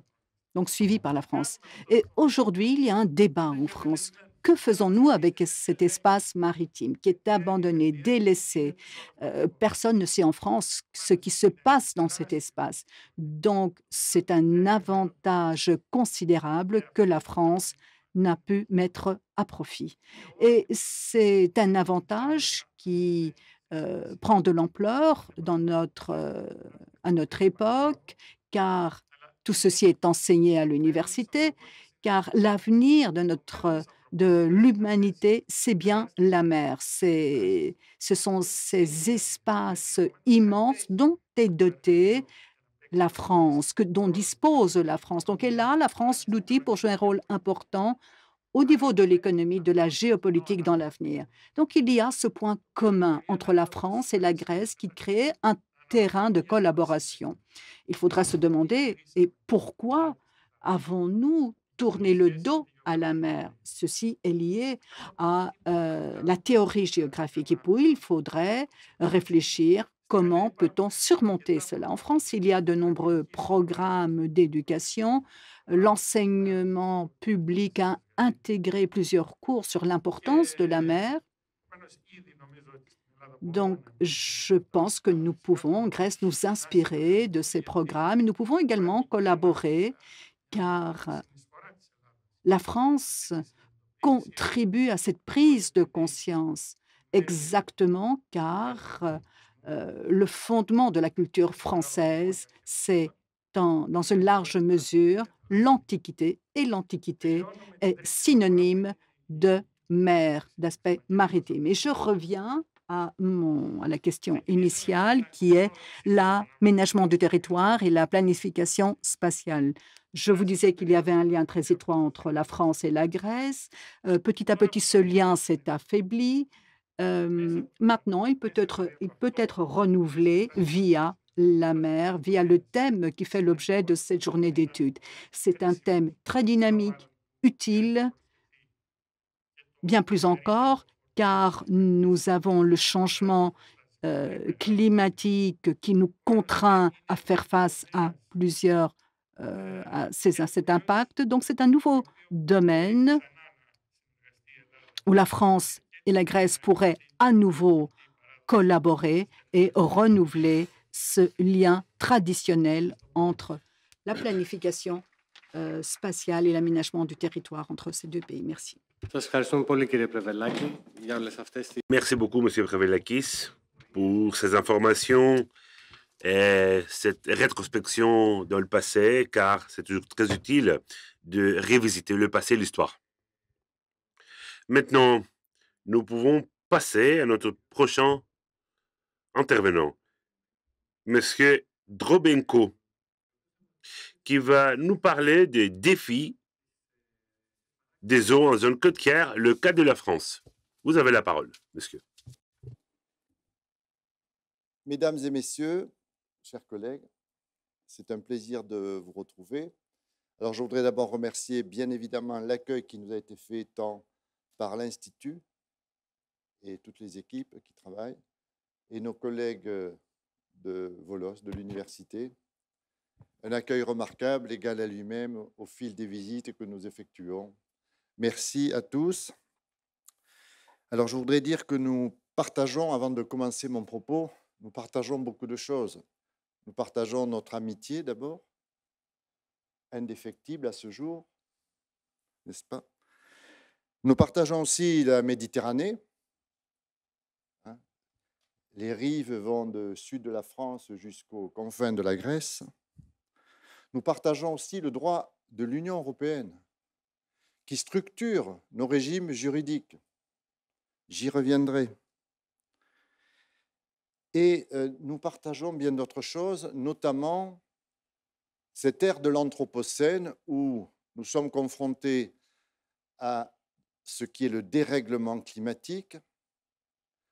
donc suivi par la France. Et aujourd'hui, il y a un débat en France. Que faisons-nous avec cet espace maritime qui est abandonné, délaissé? Personne ne sait en France ce qui se passe dans cet espace. Donc, c'est un avantage considérable que la France n'a pu mettre à profit. Et c'est un avantage qui prend de l'ampleur à notre époque, car tout ceci est enseigné à l'université, car l'avenir de l'humanité, c'est bien la mer. Ce sont ces espaces immenses dont est dotée la France, dont dispose la France. Donc, elle a, la France, l'outil pour jouer un rôle important au niveau de l'économie, de la géopolitique dans l'avenir. Donc, il y a ce point commun entre la France et la Grèce qui crée un terrain de collaboration. Il faudra se demander, et pourquoi avons-nous tourné le dos à la mer? Ceci est lié à la théorie géographique. Et puis, il faudrait réfléchir comment peut-on surmonter cela. En France, il y a de nombreux programmes d'éducation. L'enseignement public a intégré plusieurs cours sur l'importance de la mer. Donc, je pense que nous pouvons, en Grèce, nous inspirer de ces programmes. Nous pouvons également collaborer car la France contribue à cette prise de conscience exactement car le fondement de la culture française, c'est dans une large mesure l'Antiquité, et l'Antiquité est synonyme de mer, d'aspect maritime. Et je reviens à la question initiale qui est l'aménagement du territoire et la planification spatiale. Je vous disais qu'il y avait un lien très étroit entre la France et la Grèce. Petit à petit, ce lien s'est affaibli. Maintenant, il peut être renouvelé via la mer, via le thème qui fait l'objet de cette journée d'études. C'est un thème très dynamique, utile, bien plus encore, car nous avons le changement climatique qui nous contraint à faire face à à cet impact. Donc, c'est un nouveau domaine où la France et la Grèce pourraient à nouveau collaborer et renouveler ce lien traditionnel entre la planification spatiale et l'aménagement du territoire entre ces deux pays. Merci. Merci beaucoup, Monsieur Prevelakis, pour ces informations et cette rétrospection dans le passé, car c'est toujours très utile de révisiter le passé et l'histoire. Maintenant, nous pouvons passer à notre prochain intervenant, Monsieur Drobenko, qui va nous parler des défis des eaux en zone côtière, le cas de la France. Vous avez la parole, monsieur. Mesdames et messieurs, chers collègues, c'est un plaisir de vous retrouver. Alors, je voudrais d'abord remercier bien évidemment l'accueil qui nous a été fait tant par l'Institut et toutes les équipes qui travaillent, et nos collègues de Volos, de l'université. Un accueil remarquable, égal à lui-même au fil des visites que nous effectuons. Merci à tous. Alors, je voudrais dire que nous partageons, avant de commencer mon propos, nous partageons beaucoup de choses. Nous partageons notre amitié d'abord, indéfectible à ce jour, n'est-ce pas? Nous partageons aussi la Méditerranée. Hein. Les rives vont du sud de la France jusqu'aux confins de la Grèce. Nous partageons aussi le droit de l'Union européenne, qui structure nos régimes juridiques. J'y reviendrai. Et nous partageons bien d'autres choses, notamment cette ère de l'Anthropocène où nous sommes confrontés à ce qui est le dérèglement climatique,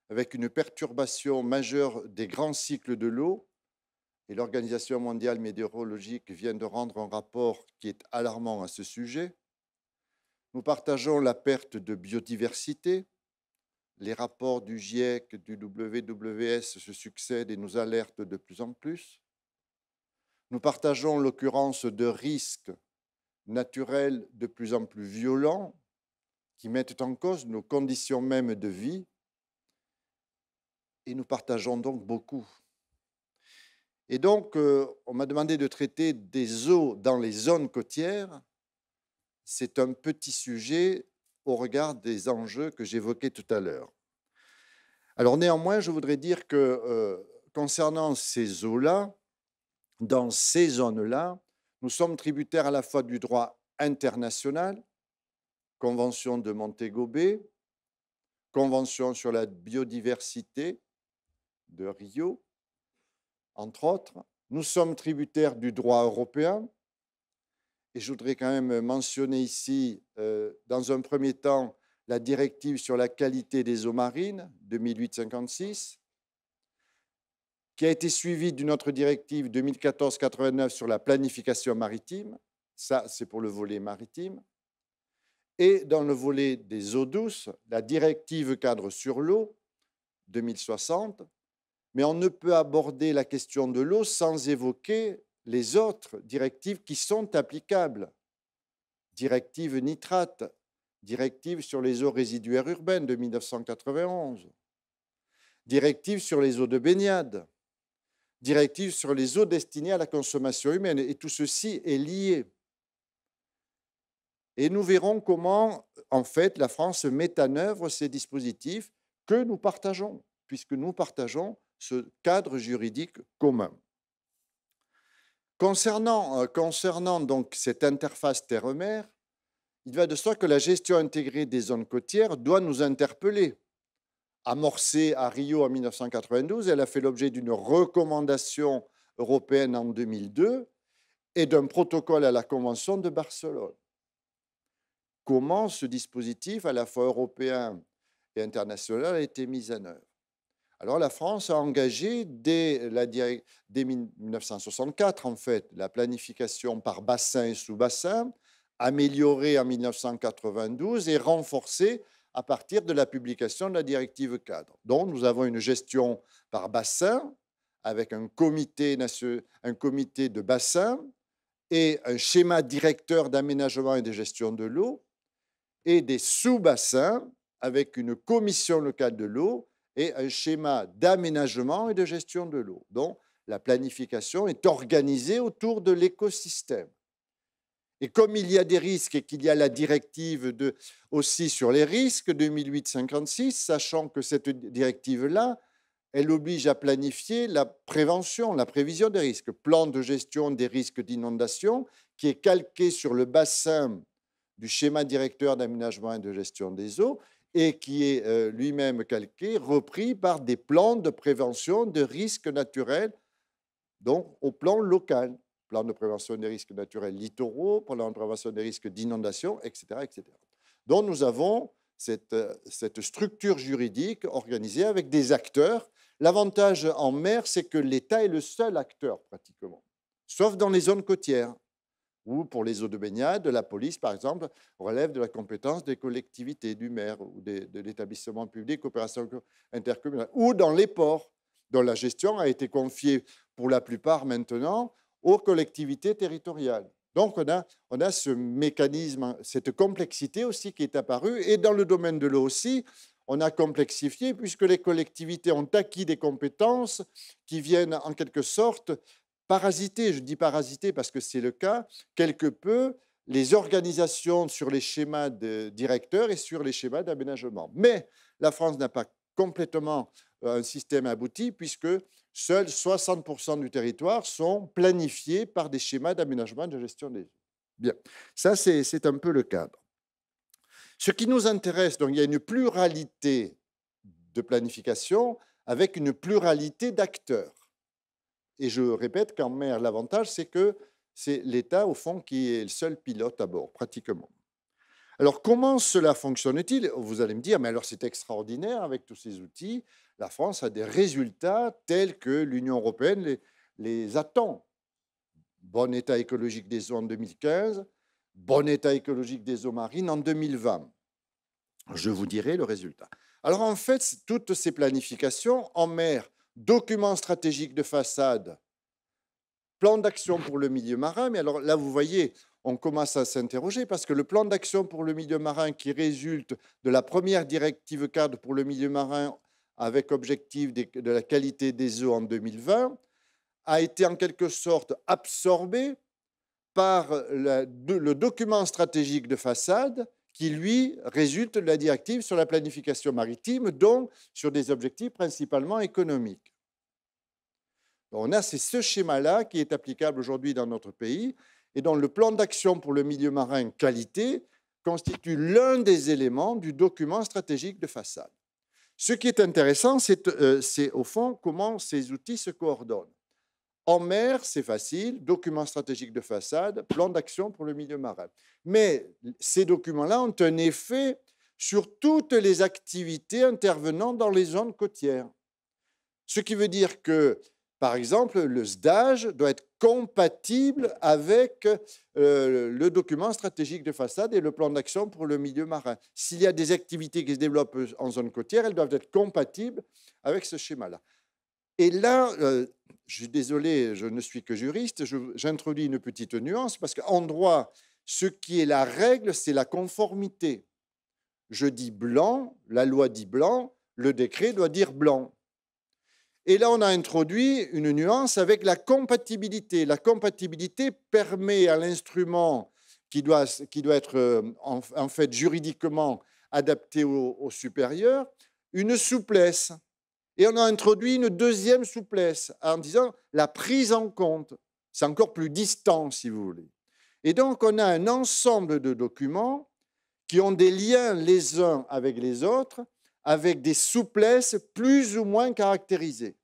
avec une perturbation majeure des grands cycles de l'eau. Et l'Organisation mondiale météorologique vient de rendre un rapport qui est alarmant à ce sujet. Nous partageons la perte de biodiversité. Les rapports du GIEC, du WWF se succèdent et nous alertent de plus en plus. Nous partageons l'occurrence de risques naturels de plus en plus violents qui mettent en cause nos conditions mêmes de vie. Et nous partageons donc beaucoup. Et donc, on m'a demandé de traiter des eaux dans les zones côtières. C'est un petit sujet au regard des enjeux que j'évoquais tout à l'heure. Alors néanmoins, je voudrais dire que concernant ces eaux-là, dans ces zones-là, nous sommes tributaires à la fois du droit international, Convention de Montego Bay, Convention sur la biodiversité de Rio, entre autres. Nous sommes tributaires du droit européen. Et je voudrais quand même mentionner ici, dans un premier temps, la directive sur la qualité des eaux marines de 1856, qui a été suivie d'une autre directive 2014-89 sur la planification maritime. Ça, c'est pour le volet maritime. Et dans le volet des eaux douces, la directive cadre sur l'eau 2060. Mais on ne peut aborder la question de l'eau sans évoquer les autres directives qui sont applicables. Directive nitrate, directive sur les eaux résiduaires urbaines de 1991, directive sur les eaux de baignade, directive sur les eaux destinées à la consommation humaine. Et tout ceci est lié. Et nous verrons comment, en fait, la France met en œuvre ces dispositifs que nous partageons, puisque nous partageons ce cadre juridique commun. Concernant donc cette interface terre-mer, il va de soi que la gestion intégrée des zones côtières doit nous interpeller. Amorcée à Rio en 1992, elle a fait l'objet d'une recommandation européenne en 2002 et d'un protocole à la Convention de Barcelone. Comment ce dispositif, à la fois européen et international, a été mis en œuvre? Alors la France a engagé dès 1964, en fait, la planification par bassin et sous-bassin, améliorée en 1992 et renforcée à partir de la publication de la directive cadre. Donc nous avons une gestion par bassin avec un comité de bassin et un schéma directeur d'aménagement et de gestion de l'eau et des sous-bassins avec une commission locale de l'eau et un schéma d'aménagement et de gestion de l'eau. Donc, la planification est organisée autour de l'écosystème. Et comme il y a des risques et qu'il y a la directive aussi sur les risques 2008-56, sachant que cette directive-là, elle oblige à planifier la prévention, la prévision des risques. Plan de gestion des risques d'inondation qui est calqué sur le bassin du schéma directeur d'aménagement et de gestion des eaux et qui est lui-même calqué, repris par des plans de prévention de risques naturels, donc au plan local. Plan de prévention des risques naturels littoraux, plan de prévention des risques d'inondation, etc., etc. Donc nous avons cette structure juridique organisée avec des acteurs. L'avantage en mer, c'est que l'État est le seul acteur pratiquement, sauf dans les zones côtières, où pour les eaux de baignade, la police, par exemple, relève de la compétence des collectivités, du maire ou de l'établissement public, coopération intercommunale, ou dans les ports, dont la gestion a été confiée pour la plupart maintenant aux collectivités territoriales. Donc, on a ce mécanisme, cette complexité aussi qui est apparue. Et dans le domaine de l'eau aussi, on a complexifié puisque les collectivités ont acquis des compétences qui viennent en quelque sorte parasiter, je dis parasiter parce que c'est le cas, quelque peu les organisations sur les schémas de directeurs et sur les schémas d'aménagement. Mais la France n'a pas complètement un système abouti puisque seuls 60% du territoire sont planifiés par des schémas d'aménagement et de gestion des eaux. Bien, ça c'est un peu le cadre. Ce qui nous intéresse, donc il y a une pluralité de planification avec une pluralité d'acteurs. Et je répète qu'en mer, l'avantage, c'est que c'est l'État, au fond, qui est le seul pilote à bord, pratiquement. Alors, comment cela fonctionne-t-il? Vous allez me dire, mais alors c'est extraordinaire avec tous ces outils. La France a des résultats tels que l'Union européenne les attend. Bon état écologique des eaux en 2015, bon état écologique des eaux marines en 2020. Je vous dirai le résultat. Alors, en fait, toutes ces planifications en mer, documents stratégiques de façade, plan d'action pour le milieu marin, mais alors là, vous voyez, on commence à s'interroger parce que le plan d'action pour le milieu marin qui résulte de la première directive cadre pour le milieu marin avec objectif de la qualité des eaux en 2020 a été en quelque sorte absorbé par le document stratégique de façade qui, lui, résulte de la directive sur la planification maritime, donc sur des objectifs principalement économiques. Donc, c'est ce schéma-là qui est applicable aujourd'hui dans notre pays et dont le plan d'action pour le milieu marin qualité constitue l'un des éléments du document stratégique de façade. Ce qui est intéressant, c'est au fond comment ces outils se coordonnent. En mer, c'est facile, document stratégique de façade, plan d'action pour le milieu marin. Mais ces documents-là ont un effet sur toutes les activités intervenant dans les zones côtières. Ce qui veut dire que, par exemple, le SDAGE doit être compatible avec le document stratégique de façade et le plan d'action pour le milieu marin. S'il y a des activités qui se développent en zone côtière, elles doivent être compatibles avec ce schéma-là. Et là, je suis désolé, je ne suis que juriste, j'introduis une petite nuance parce qu'en droit, ce qui est la règle, c'est la conformité. Je dis blanc, la loi dit blanc, le décret doit dire blanc. Et là, on a introduit une nuance avec la compatibilité. La compatibilité permet à l'instrument qui doit être en fait juridiquement adapté au supérieur une souplesse. Et on a introduit une deuxième souplesse en disant la prise en compte. C'est encore plus distant, si vous voulez. Et donc, on a un ensemble de documents qui ont des liens les uns avec les autres, avec des souplesses plus ou moins caractérisées.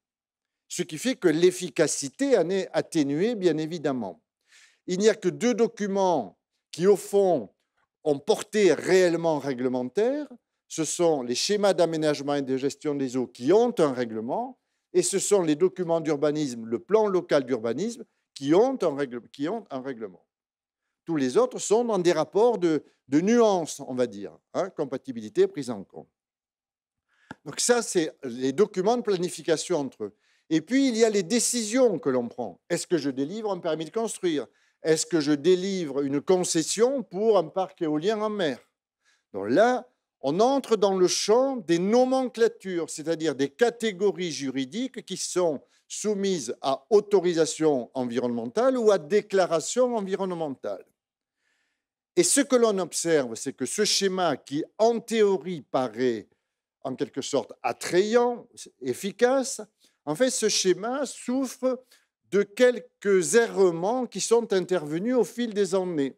Ce qui fait que l'efficacité en est atténuée, bien évidemment. Il n'y a que deux documents qui, au fond, ont porté réellement réglementaire. Ce sont les schémas d'aménagement et de gestion des eaux qui ont un règlement, et ce sont les documents d'urbanisme, le plan local d'urbanisme, qui ont un règlement. Tous les autres sont dans des rapports de nuances, on va dire, compatibilité prise en compte. Donc ça, c'est les documents de planification entre eux. Et puis, il y a les décisions que l'on prend. Est-ce que je délivre un permis de construire? Est-ce que je délivre une concession pour un parc éolien en mer? Donc là, on entre dans le champ des nomenclatures, c'est-à-dire des catégories juridiques qui sont soumises à autorisation environnementale ou à déclaration environnementale. Et ce que l'on observe, c'est que ce schéma qui, en théorie, paraît en quelque sorte attrayant, efficace, en fait, ce schéma souffre de quelques errements qui sont intervenus au fil des années.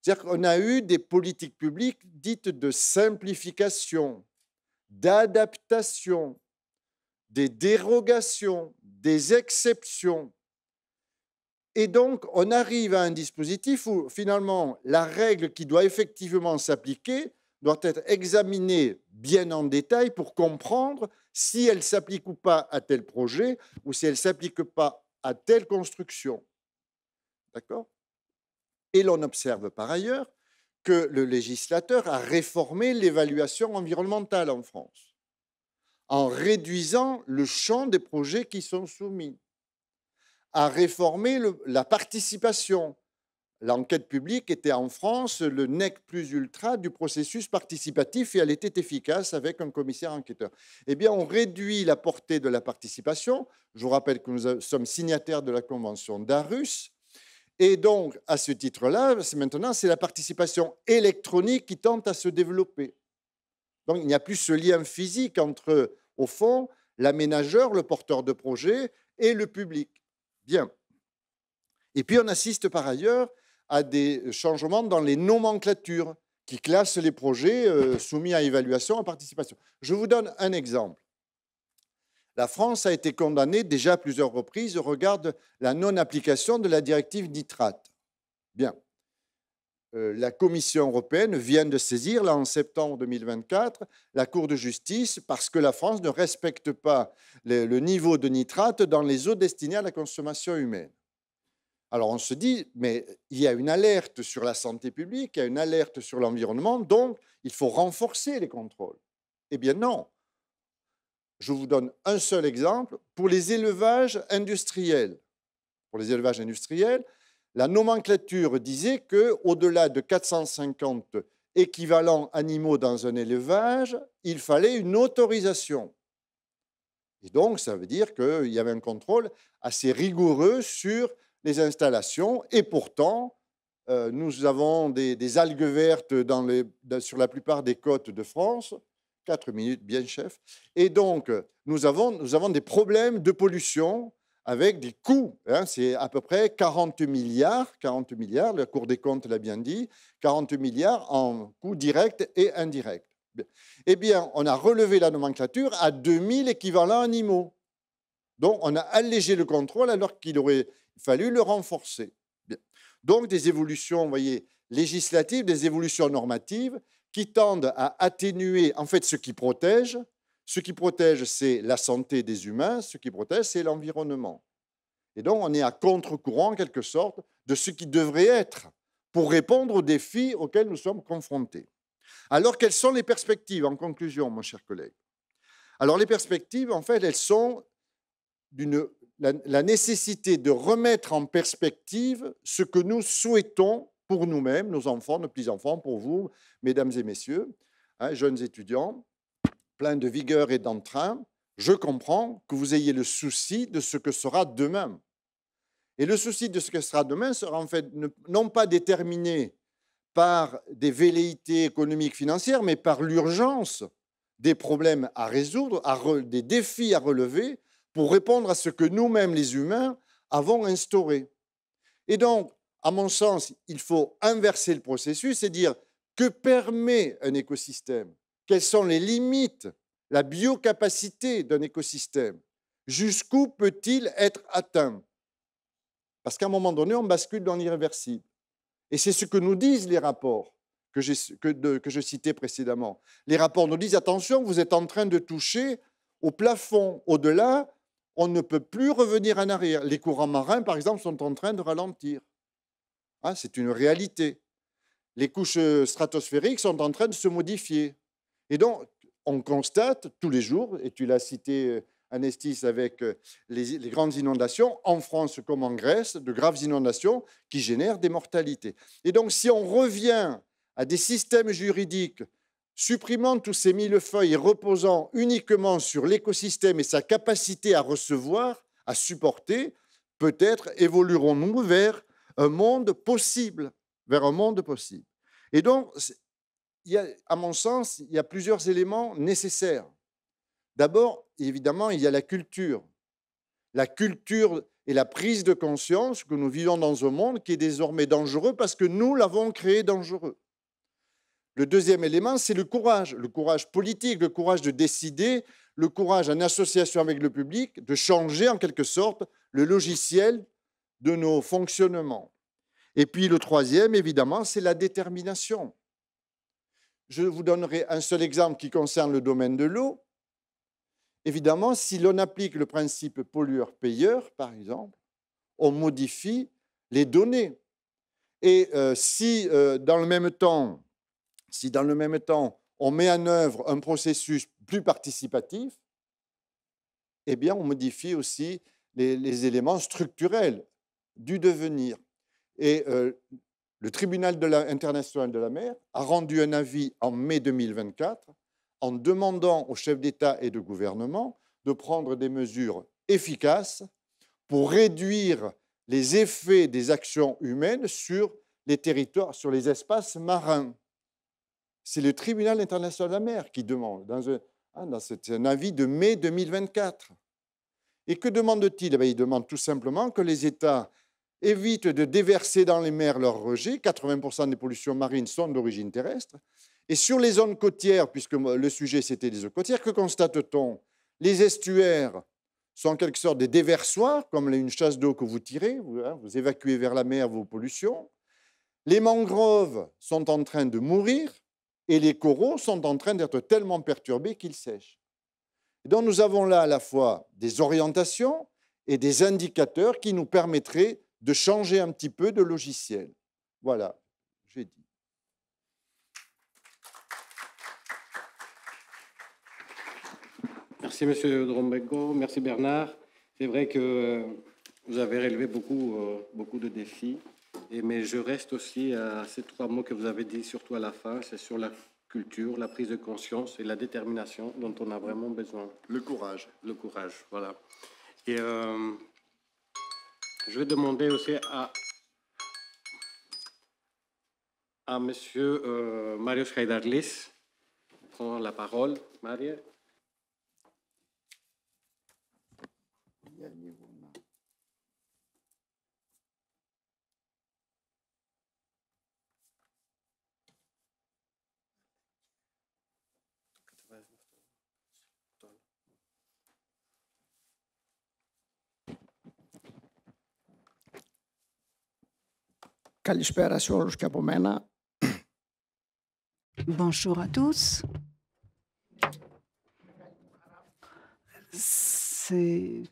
C'est-à-dire qu'on a eu des politiques publiques dites de simplification, d'adaptation, des dérogations, des exceptions. Et donc, on arrive à un dispositif où, finalement, la règle qui doit effectivement s'appliquer doit être examinée bien en détail pour comprendre si elle s'applique ou pas à tel projet ou si elle ne s'applique pas à telle construction. D'accord ? Et l'on observe par ailleurs que le législateur a réformé l'évaluation environnementale en France en réduisant le champ des projets qui sont soumis, a réformé la participation, l'enquête publique était en France le nec plus ultra du processus participatif et elle était efficace avec un commissaire enquêteur. Eh bien, on réduit la portée de la participation. Je vous rappelle que nous sommes signataires de la Convention d'Aarhus. Et donc, à ce titre-là, maintenant, c'est la participation électronique qui tente à se développer. Donc, il n'y a plus ce lien physique entre, au fond, l'aménageur, le porteur de projet et le public. Bien. Et puis, on assiste par ailleurs à des changements dans les nomenclatures qui classent les projets soumis à évaluation en participation. Je vous donne un exemple. La France a été condamnée déjà à plusieurs reprises au regard de la non-application de la directive nitrate. Bien. La Commission européenne vient de saisir, là en septembre 2024, la Cour de justice parce que la France ne respecte pas le niveau de nitrate dans les eaux destinées à la consommation humaine. Alors on se dit, mais il y a une alerte sur la santé publique, il y a une alerte sur l'environnement, donc il faut renforcer les contrôles. Eh bien non. Je vous donne un seul exemple. Pour les élevages industriels, la nomenclature disait qu'au-delà de 450 équivalents animaux dans un élevage, il fallait une autorisation. Et donc, ça veut dire qu'il y avait un contrôle assez rigoureux sur les installations. Et pourtant, nous avons des algues vertes sur la plupart des côtes de France. 4 minutes, bien chef. Et donc, nous avons des problèmes de pollution avec des coûts. Hein, c'est à peu près 40 milliards, la Cour des comptes l'a bien dit, 40 milliards en coûts directs et indirects. Eh bien, on a relevé la nomenclature à 2000 équivalents animaux. Donc, on a allégé le contrôle alors qu'il aurait fallu le renforcer. Bien. Donc, des évolutions, vous voyez, législatives, des évolutions normatives qui tendent à atténuer, en fait, ce qui protège. Ce qui protège, c'est la santé des humains, ce qui protège, c'est l'environnement. Et donc, on est à contre-courant, en quelque sorte, de ce qui devrait être pour répondre aux défis auxquels nous sommes confrontés. Alors, quelles sont les perspectives, en conclusion, mon cher collègue? Alors, les perspectives, en fait, elles sont la nécessité de remettre en perspective ce que nous souhaitons pour nous-mêmes, nos enfants, nos petits-enfants, pour vous, mesdames et messieurs, hein, jeunes étudiants, pleins de vigueur et d'entrain. Je comprends que vous ayez le souci de ce que sera demain. Et le souci de ce que sera demain sera en fait non pas déterminé par des velléités économiques financières, mais par l'urgence des problèmes à résoudre, des défis à relever pour répondre à ce que nous-mêmes, les humains, avons instauré. Et donc, à mon sens, il faut inverser le processus et dire que permet un écosystème, quelles sont les limites, la biocapacité d'un écosystème, jusqu'où peut-il être atteint? Parce qu'à un moment donné, on bascule dans l'irréversible. Et c'est ce que nous disent les rapports que je citais précédemment. Les rapports nous disent, attention, vous êtes en train de toucher au plafond. Au-delà, on ne peut plus revenir en arrière. Les courants marins, par exemple, sont en train de ralentir. Hein, c'est une réalité. Les couches stratosphériques sont en train de se modifier. Et donc, on constate tous les jours, et tu l'as cité, Anestis, avec les grandes inondations, en France comme en Grèce, de graves inondations qui génèrent des mortalités. Et donc, si on revient à des systèmes juridiques supprimant tous ces millefeuilles et reposant uniquement sur l'écosystème et sa capacité à recevoir, à supporter, peut-être évoluerons-nous vers un monde possible, Et donc, à mon sens, il y a plusieurs éléments nécessaires. D'abord, évidemment, il y a la culture. La culture et la prise de conscience que nous vivons dans un monde qui est désormais dangereux parce que nous l'avons créé dangereux. Le deuxième élément, c'est le courage politique, le courage de décider, le courage en association avec le public, de changer en quelque sorte le logiciel de nos fonctionnements. Et puis le troisième, évidemment, c'est la détermination. Je vous donnerai un seul exemple qui concerne le domaine de l'eau. Évidemment, si l'on applique le principe pollueur-payeur, par exemple, on modifie les données. Et si dans le même temps, on met en œuvre un processus plus participatif, eh bien, on modifie aussi les éléments structurels du devenir. Et le tribunal international de la mer a rendu un avis en mai 2024 en demandant aux chefs d'État et de gouvernement de prendre des mesures efficaces pour réduire les effets des actions humaines sur les territoires, sur les espaces marins. C'est le tribunal international de la mer qui demande, c'est un avis de mai 2024. Et que demande-t-il? Il demande tout simplement que les États évitent de déverser dans les mers leurs rejets. 80% des pollutions marines sont d'origine terrestre. Et sur les zones côtières, puisque le sujet c'était les eaux côtières, que constate-t-on? Les estuaires sont en quelque sorte des déversoirs, comme une chasse d'eau que vous tirez, vous évacuez vers la mer vos pollutions. Les mangroves sont en train de mourir et les coraux sont en train d'être tellement perturbés qu'ils sèchent. Et donc nous avons là à la fois des orientations et des indicateurs qui nous permettraient de changer un petit peu de logiciel. Voilà, j'ai dit. Merci, M. Drombengo. Merci, Bernard. C'est vrai que vous avez relevé beaucoup de défis, mais je reste aussi à ces 3 mots que vous avez dit, surtout à la fin, c'est sur la culture, la prise de conscience et la détermination dont on a vraiment besoin. Le courage. Le courage, voilà. Et je vais demander aussi à M. Marius Haidarlis de prendre la parole. Marie. Καλησπέρα σε όλους και από μένα. Bonjour à tous. C'est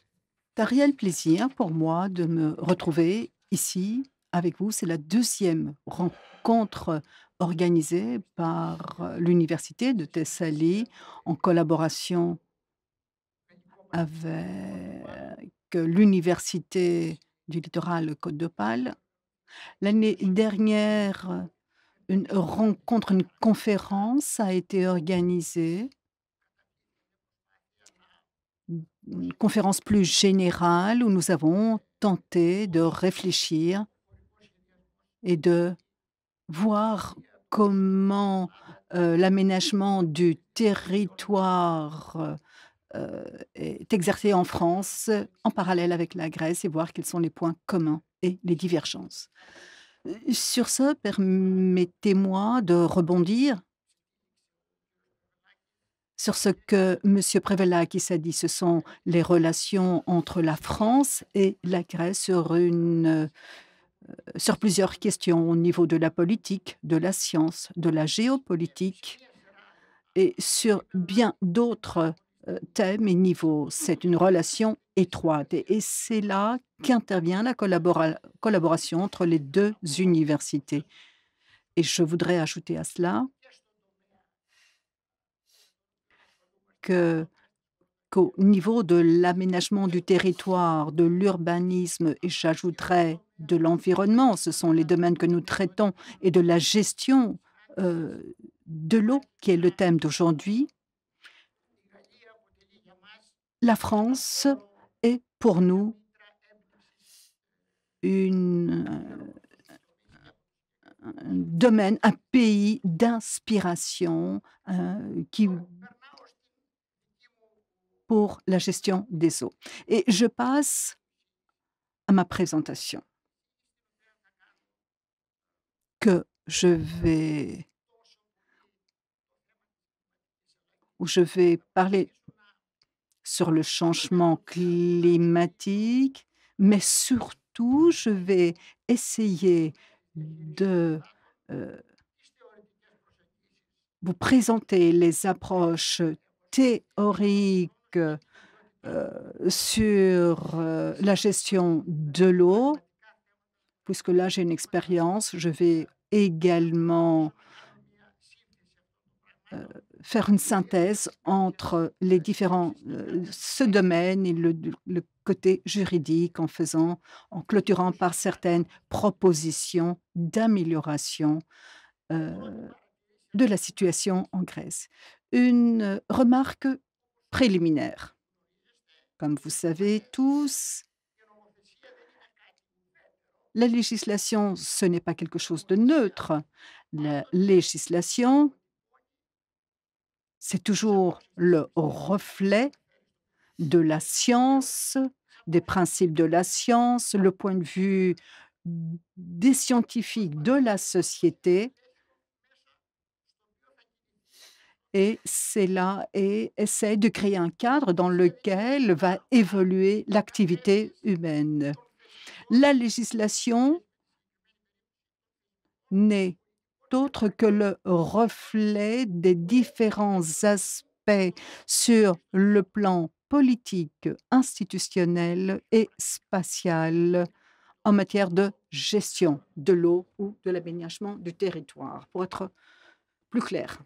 un réel plaisir pour moi de me retrouver ici avec vous. C'est la 2e rencontre organisée par l'Université de Thessalie en collaboration avec l'Université du littoral Côte d'Opale. L'année dernière, une rencontre, une conférence a été organisée, une conférence plus générale où nous avons tenté de réfléchir et de voir comment l'aménagement du territoire est exercé en France en parallèle avec la Grèce et voir quels sont les points communs et les divergences. Sur ce, permettez-moi de rebondir sur ce que M. Prevélakis a dit. Ce sont les relations entre la France et la Grèce sur plusieurs questions au niveau de la politique, de la science, de la géopolitique et sur bien d'autres thèmes et niveaux. C'est une relation étroite et c'est là qu'intervient la collaboration entre les 2 universités. Et je voudrais ajouter à cela qu'au niveau de l'aménagement du territoire, de l'urbanisme, et j'ajouterais de l'environnement, ce sont les domaines que nous traitons, et de la gestion de l'eau, qui est le thème d'aujourd'hui, la France est pour nous un domaine, un pays d'inspiration pour la gestion des eaux. Et je passe à ma présentation où je vais parler sur le changement climatique, mais surtout, je vais essayer de vous présenter les approches théoriques sur la gestion de l'eau. Puisque là, j'ai une expérience, je vais également faire une synthèse entre les différents ce domaine et le côté juridique en clôturant par certaines propositions d'amélioration de la situation en Grèce. Une remarque préliminaire. Comme vous savez tous, la législation, ce n'est pas quelque chose de neutre. La législation, c'est toujours le reflet de la science, des principes de la science, le point de vue des scientifiques de la société. Et c'est là et essaie de créer un cadre dans lequel va évoluer l'activité humaine. La législation n'est autre que le reflet des différents aspects sur le plan politique, institutionnel et spatial en matière de gestion de l'eau ou de l'aménagement du territoire, pour être plus clair.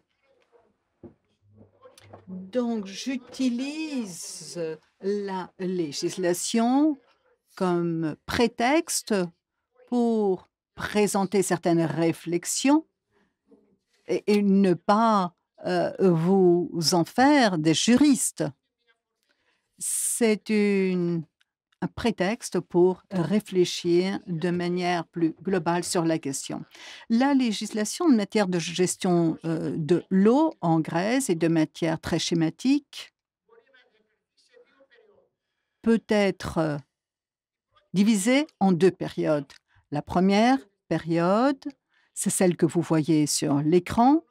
Donc, j'utilise la législation comme prétexte pour présenter certaines réflexions et ne pas vous en faire des juristes. C'est un prétexte pour réfléchir de manière plus globale sur la question. La législation en matière de gestion de l'eau en Grèce et de matière très schématique peut être divisée en deux périodes. La première période, c'est celle que vous voyez sur l'écran.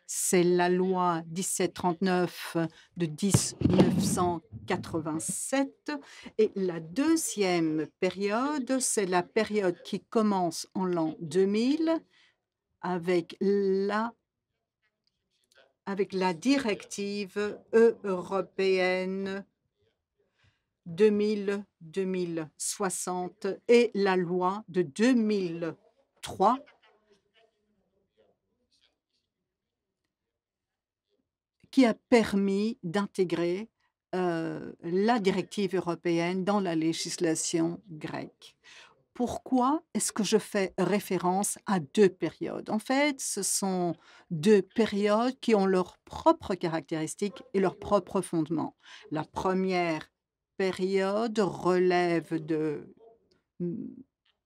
C'est la loi 1739 de 1987. Et la deuxième période, c'est la période qui commence en l'an 2000 avec la directive européenne 2000-2060 et la loi de 2003 qui a permis d'intégrer la directive européenne dans la législation grecque. Pourquoi est-ce que je fais référence à deux périodes? En fait, ce sont deux périodes qui ont leurs propres caractéristiques et leurs propres fondements. La première période relève de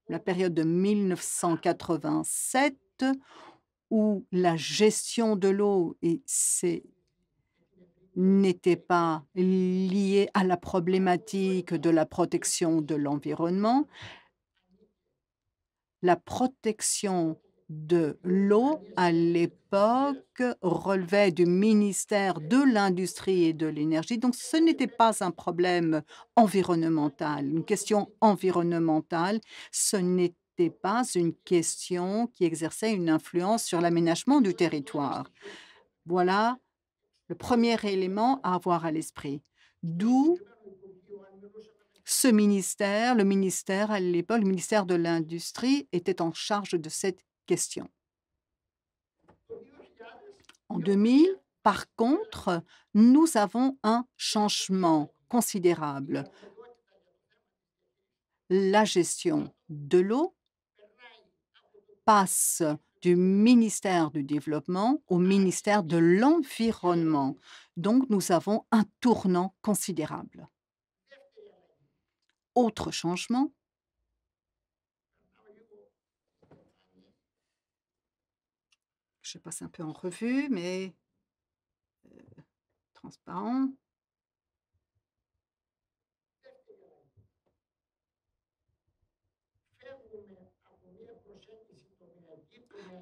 la période de 1987 où la gestion de l'eau n'était pas liée à la problématique de la protection de l'environnement. La protection de l'eau, à l'époque, relevait du ministère de l'Industrie et de l'Énergie. Donc, ce n'était pas un problème environnemental, une question environnementale. Ce n'était pas une question qui exerçait une influence sur l'aménagement du territoire. Voilà le premier élément à avoir à l'esprit. D'où ce ministère, le ministère à l'époque, le ministère de l'Industrie, était en charge de cette question. En 2000, par contre, nous avons un changement considérable. La gestion de l'eau passe du ministère du Développement au ministère de l'Environnement. Donc, nous avons un tournant considérable. Autre changement, je passe un peu en revue, mais transparent.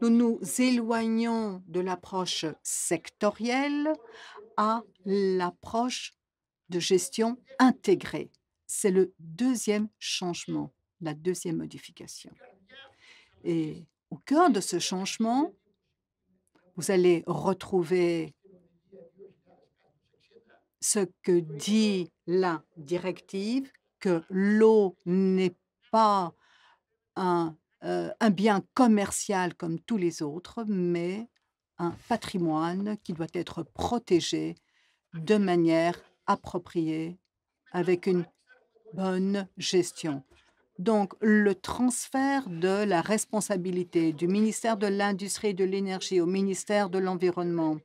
Nous nous éloignons de l'approche sectorielle à l'approche de gestion intégrée. C'est le deuxième changement, la deuxième modification. Et au cœur de ce changement, vous allez retrouver ce que dit la directive, que l'eau n'est pas un bien commercial comme tous les autres, mais un patrimoine qui doit être protégé de manière appropriée, avec une bonne gestion. Donc, le transfert de la responsabilité du ministère de l'Industrie et de l'Énergie au ministère de l'Environnement,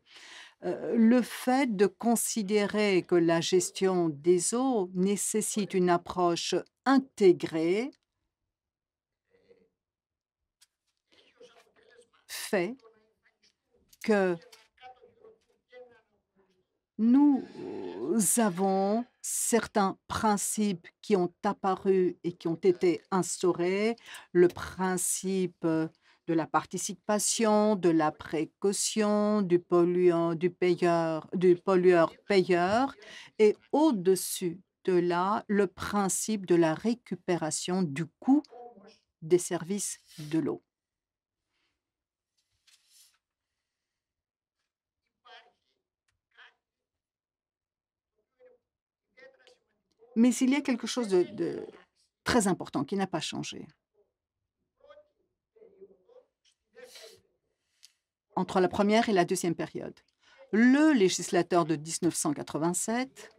le fait de considérer que la gestion des eaux nécessite une approche intégrée fait que nous avons certains principes qui ont apparu et qui ont été instaurés, le principe de la participation, de la précaution, du pollueur-payeur, et au-dessus de là, le principe de la récupération du coût des services de l'eau. Mais il y a quelque chose de très important qui n'a pas changé. Entre la première et la deuxième période. Le législateur de 1987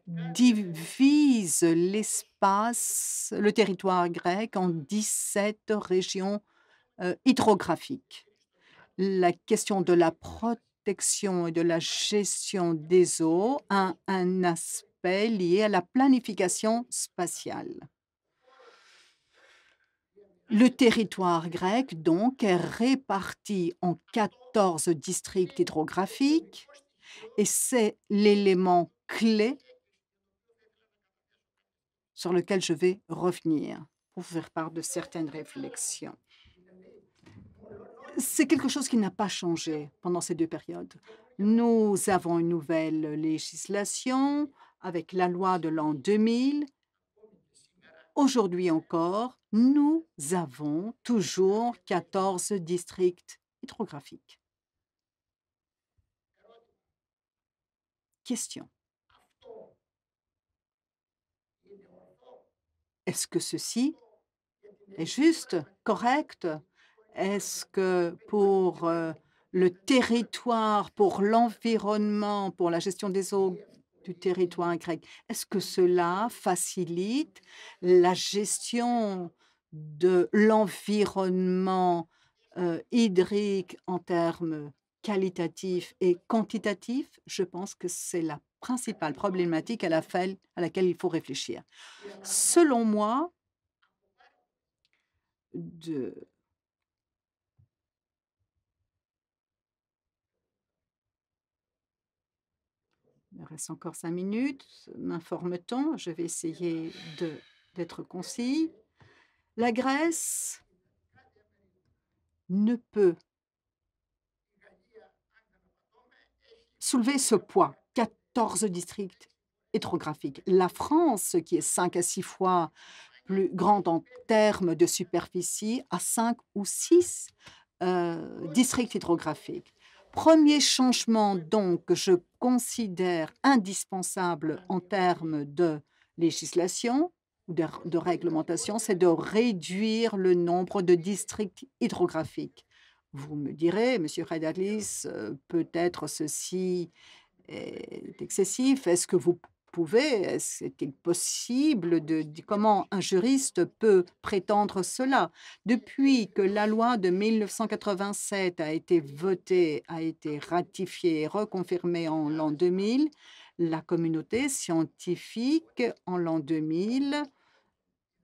divise l'espace, le territoire grec en 17 régions hydrographiques. La question de la protection et de la gestion des eaux a un aspect lié à la planification spatiale. Le territoire grec, donc, est réparti en 14 districts hydrographiques et c'est l'élément clé sur lequel je vais revenir pour faire part de certaines réflexions. C'est quelque chose qui n'a pas changé pendant ces deux périodes. Nous avons une nouvelle législation avec la loi de l'an 2000. Aujourd'hui encore, nous avons toujours 14 districts hydrographiques. Question. Est-ce que ceci est juste, correct? Est-ce que pour le territoire, pour l'environnement, pour la gestion des eaux du territoire grec, est-ce que cela facilite la gestion de l'environnement hydrique en termes qualitatifs et quantitatifs? Je pense que c'est la principale problématique à laquelle il faut réfléchir. Selon moi, il me reste encore 5 minutes, m'informe-t-on. Je vais essayer d'être concis. La Grèce ne peut soulever ce poids, 14 districts hydrographiques. La France, qui est 5 à 6 fois plus grande en termes de superficie, a 5 ou 6 districts hydrographiques. Premier changement, donc, que je considère indispensable en termes de législation ou de réglementation, c'est de réduire le nombre de districts hydrographiques. Vous me direz, Monsieur Radalis, peut-être ceci est excessif. Est-ce que vous pouvez, est-il possible comment un juriste peut prétendre cela? Depuis que la loi de 1987 a été votée, a été ratifiée et reconfirmée en l'an 2000, la communauté scientifique en l'an 2000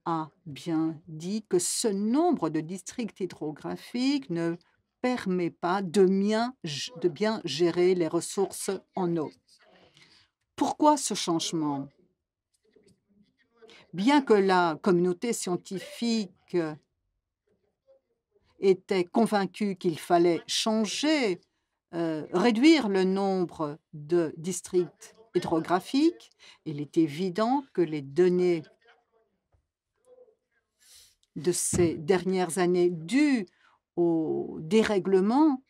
a bien dit que ce nombre de districts hydrographiques ne permet pas de bien gérer les ressources en eau. Pourquoi ce changement? Bien que la communauté scientifique était convaincue qu'il fallait changer, réduire le nombre de districts hydrographiques, il est évident que les données de ces dernières années dues au dérèglement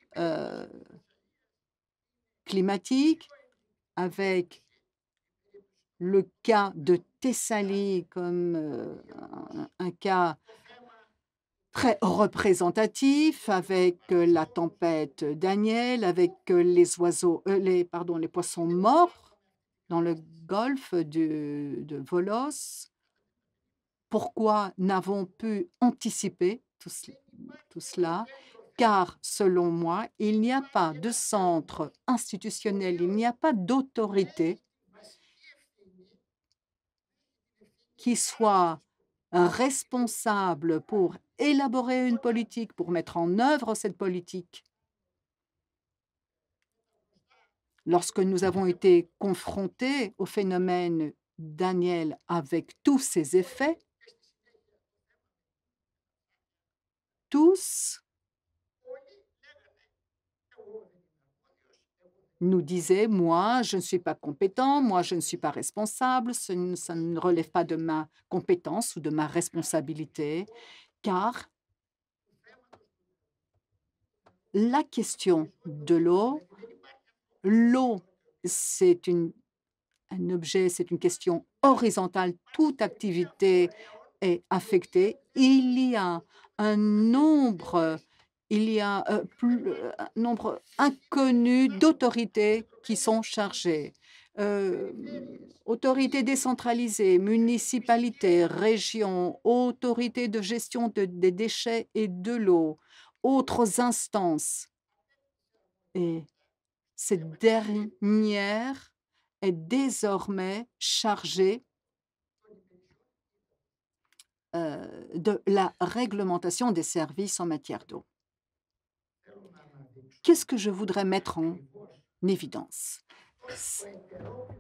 climatique, avec le cas de Thessalie comme un cas très représentatif avec la tempête Daniel, avec les oiseaux, les poissons morts dans le golfe de Volos. Pourquoi n'avons pu anticiper tout cela? Car, selon moi, il n'y a pas de centre institutionnel, il n'y a pas d'autorité qui soit responsable pour élaborer une politique, pour mettre en œuvre cette politique. Lorsque nous avons été confrontés au phénomène Daniel avec tous ses effets, tous nous disaient: moi, je ne suis pas compétent, moi, je ne suis pas responsable, ça ne relève pas de ma compétence ou de ma responsabilité, car la question de l'eau, c'est un objet, c'est une question horizontale. Toute activité est affectée. Il y a un nombre inconnu d'autorités qui sont chargées. Euh, Autorités décentralisées, municipalités, régions, autorités de gestion des déchets et de l'eau, autres instances. Et cette dernière est désormais chargée de la réglementation des services en matière d'eau. Qu'est-ce que je voudrais mettre en évidence?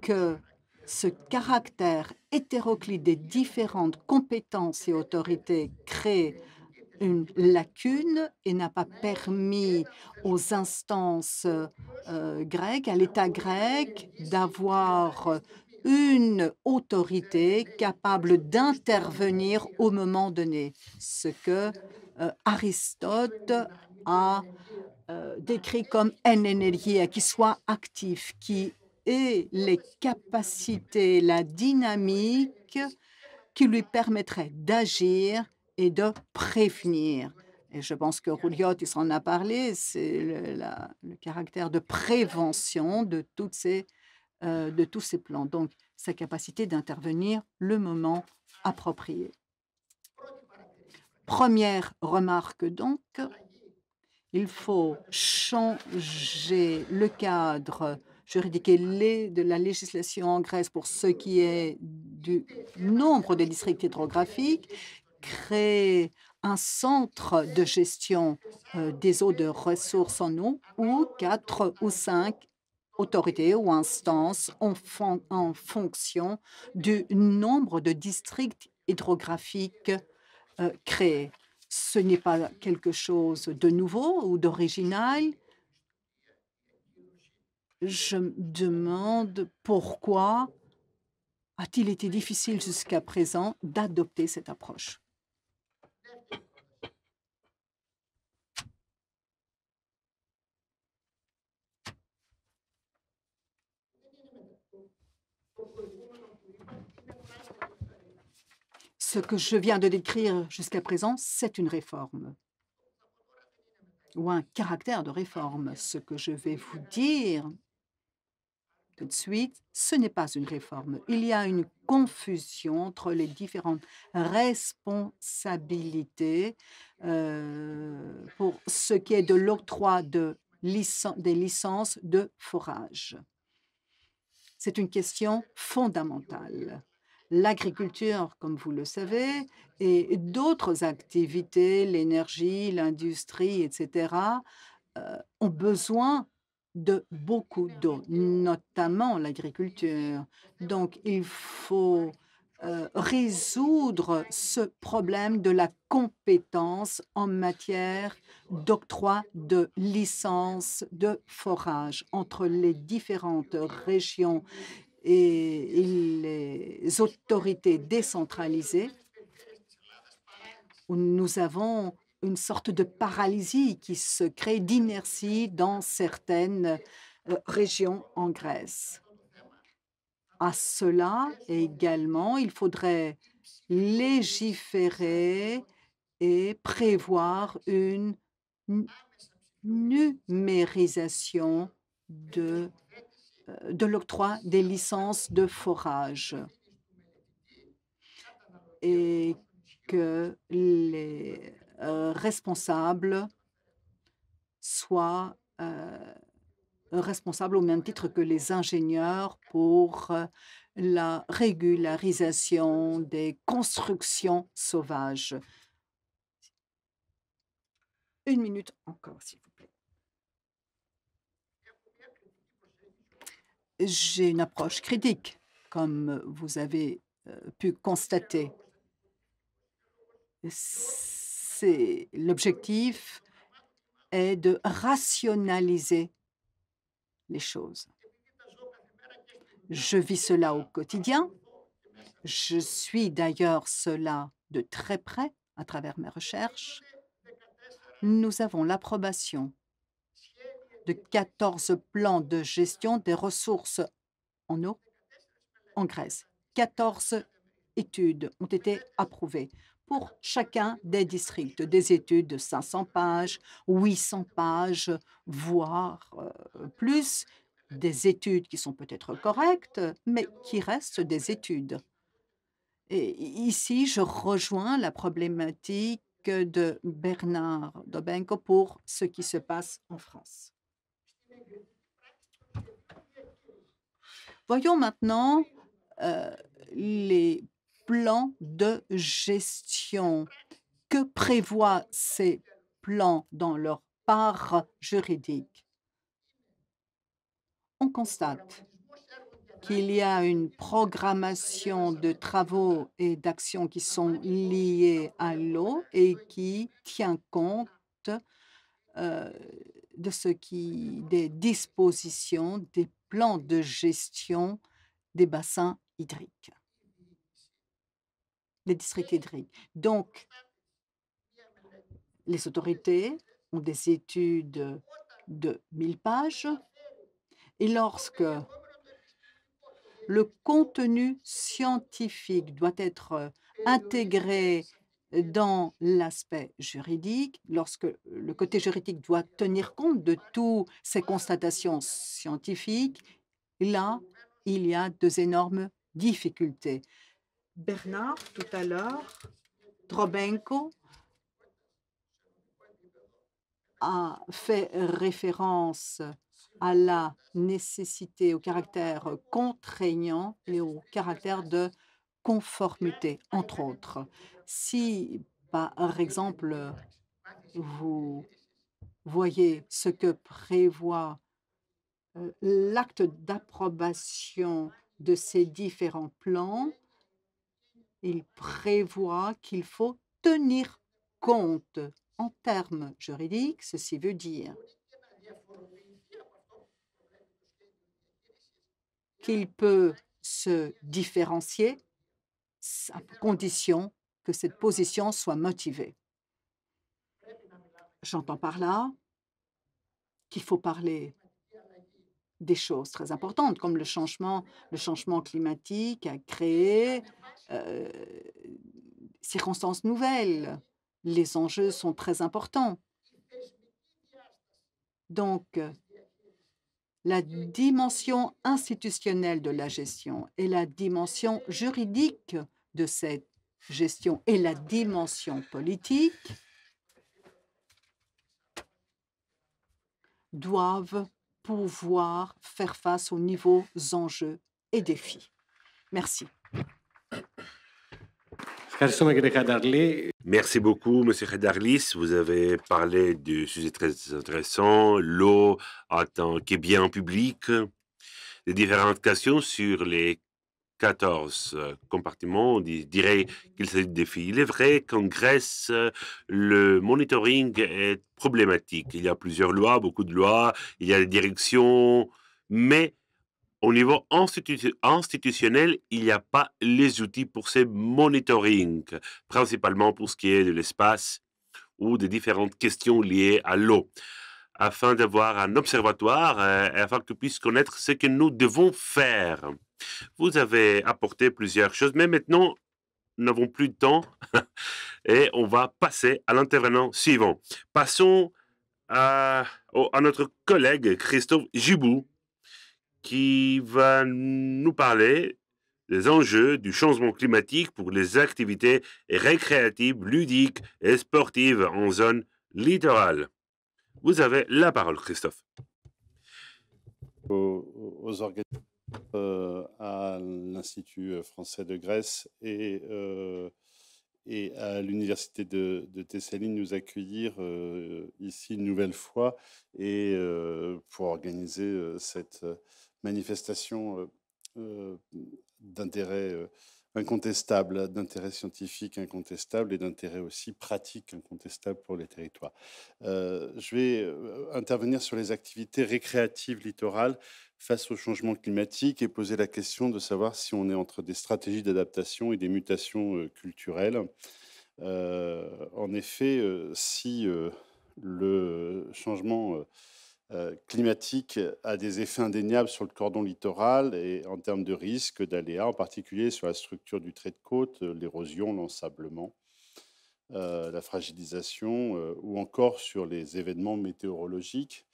Que ce caractère hétéroclite des différentes compétences et autorités crée une lacune et n'a pas permis aux instances grecques, à l'État grec, d'avoir une autorité capable d'intervenir au moment donné, ce que Aristote a décrit comme un énergie qui soit actif, qui ait les capacités, la dynamique qui lui permettrait d'agir et de prévenir. Et je pense que Rouliot, il s'en a parlé, c'est le caractère de prévention de tous ces plans. Donc, sa capacité d'intervenir le moment approprié. Première remarque donc, il faut changer le cadre juridique de la législation en Grèce pour ce qui est du nombre de districts hydrographiques, créer un centre de gestion des eaux de ressources en eau ou 4 ou 5 autorités ou instances en fonction du nombre de districts hydrographiques créés. Ce n'est pas quelque chose de nouveau ou d'original. Je me demande pourquoi a-t-il été difficile jusqu'à présent d'adopter cette approche. Ce que je viens de décrire jusqu'à présent, c'est une réforme ou un caractère de réforme. Ce que je vais vous dire tout de suite, ce n'est pas une réforme. Il y a une confusion entre les différentes responsabilités pour ce qui est de l'octroi des licences de forage. C'est une question fondamentale. L'agriculture, comme vous le savez, et d'autres activités, l'énergie, l'industrie, etc., ont besoin de beaucoup d'eau, notamment l'agriculture. Donc, il faut résoudre ce problème de la compétence en matière d'octroi de licences de forage entre les différentes régions et les autorités décentralisées, où nous avons une sorte de paralysie qui se crée, d'inertie dans certaines régions en Grèce. À cela également, il faudrait légiférer et prévoir une numérisation de l'octroi des licences de forage et que les responsables soient responsables au même titre que les ingénieurs pour la régularisation des constructions sauvages. 1 minute encore, s'il vous plaît. J'ai une approche critique, comme vous avez pu constater. L'objectif est de rationaliser les choses. Je vis cela au quotidien. Je suis d'ailleurs cela de très près à travers mes recherches. Nous avons l'approbation de 14 plans de gestion des ressources en eau en Grèce. 14 études ont été approuvées pour chacun des districts, des études de 500 pages, 800 pages, voire plus, des études qui sont peut-être correctes, mais qui restent des études. Et ici, je rejoins la problématique de Bernard Dobenko pour ce qui se passe en France. Voyons maintenant les plans de gestion. Que prévoient ces plans dans leur part juridique? On constate qu'il y a une programmation de travaux et d'actions qui sont liées à l'eau et qui tient compte des dispositions, des plans de gestion des bassins hydriques, des districts hydriques. Donc, les autorités ont des études de 1000 pages et lorsque le contenu scientifique doit être intégré dans l'aspect juridique, lorsque le côté juridique doit tenir compte de toutes ces constatations scientifiques, là, il y a deux énormes difficultés. Bernard, tout à l'heure, Drobenko a fait référence à la nécessité, au caractère contraignant et au caractère de conformité, entre autres. Si, par exemple, vous voyez ce que prévoit l'acte d'approbation de ces différents plans, il prévoit qu'il faut tenir compte en termes juridiques. Ceci veut dire qu'il peut se différencier à condition que cette position soit motivée. J'entends par là qu'il faut parler des choses très importantes, comme le changement climatique a créé circonstances nouvelles. Les enjeux sont très importants. Donc, la dimension institutionnelle de la gestion et la dimension juridique de cette gestion et la dimension politique doivent pouvoir faire face aux nouveaux enjeux et défis. Merci. Merci beaucoup, M. Khadarlis. Vous avez parlé du sujet très intéressant, l'eau en tant que bien public, les différentes questions sur les 14 compartiments. On dirait qu'il s'agit de défis. Il est vrai qu'en Grèce, le monitoring est problématique. Il y a plusieurs lois, beaucoup de lois, il y a des directions, mais au niveau institutionnel, il n'y a pas les outils pour ce monitoring, principalement pour ce qui est de l'espace ou des différentes questions liées à l'eau, afin d'avoir un observatoire et afin que puisse connaître ce que nous devons faire. Vous avez apporté plusieurs choses, mais maintenant, n'avons plus de temps et on va passer à l'intervenant suivant. Passons à notre collègue Christophe Gibou qui va nous parler des enjeux du changement climatique pour les activités récréatives, ludiques et sportives en zone littorale. Vous avez la parole, Christophe. Aux organisateurs, à l'Institut français de Grèce et à l'Université de Thessalie nous accueillir ici une nouvelle fois et pour organiser cette manifestation d'intérêt incontestable, d'intérêt scientifique incontestable et d'intérêt aussi pratique incontestable pour les territoires. Je vais intervenir sur les activités récréatives littorales face au changement climatique et poser la question de savoir si on est entre des stratégies d'adaptation et des mutations culturelles. En effet, si le changement climatique a des effets indéniables sur le cordon littoral et en termes de risques, d'aléas, en particulier sur la structure du trait de côte, l'érosion, l'ensablement, la fragilisation ou encore sur les événements météorologiques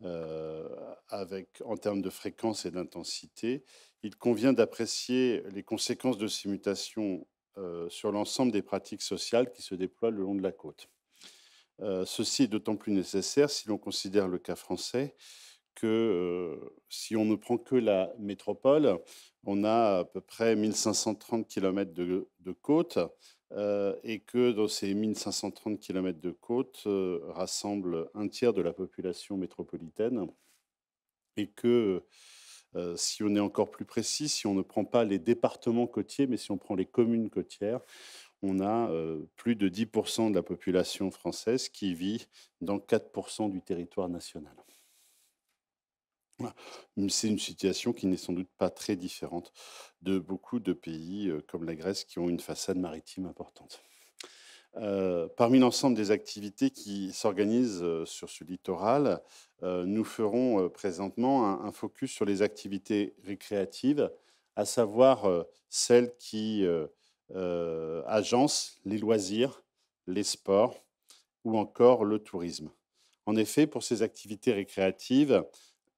en termes de fréquence et d'intensité. Il convient d'apprécier les conséquences de ces mutations sur l'ensemble des pratiques sociales qui se déploient le long de la côte. Ceci est d'autant plus nécessaire si l'on considère le cas français que si on ne prend que la métropole, on a à peu près 1530 km de côte et que dans ces 1530 km de côte rassemble un tiers de la population métropolitaine et que si on est encore plus précis, si on ne prend pas les départements côtiers, mais si on prend les communes côtières, on a plus de 10% de la population française qui vit dans 4% du territoire national. Voilà. C'est une situation qui n'est sans doute pas très différente de beaucoup de pays comme la Grèce qui ont une façade maritime importante. Parmi l'ensemble des activités qui s'organisent sur ce littoral, nous ferons présentement un focus sur les activités récréatives, à savoir celles qui agencent les loisirs, les sports ou encore le tourisme. En effet, pour ces activités récréatives,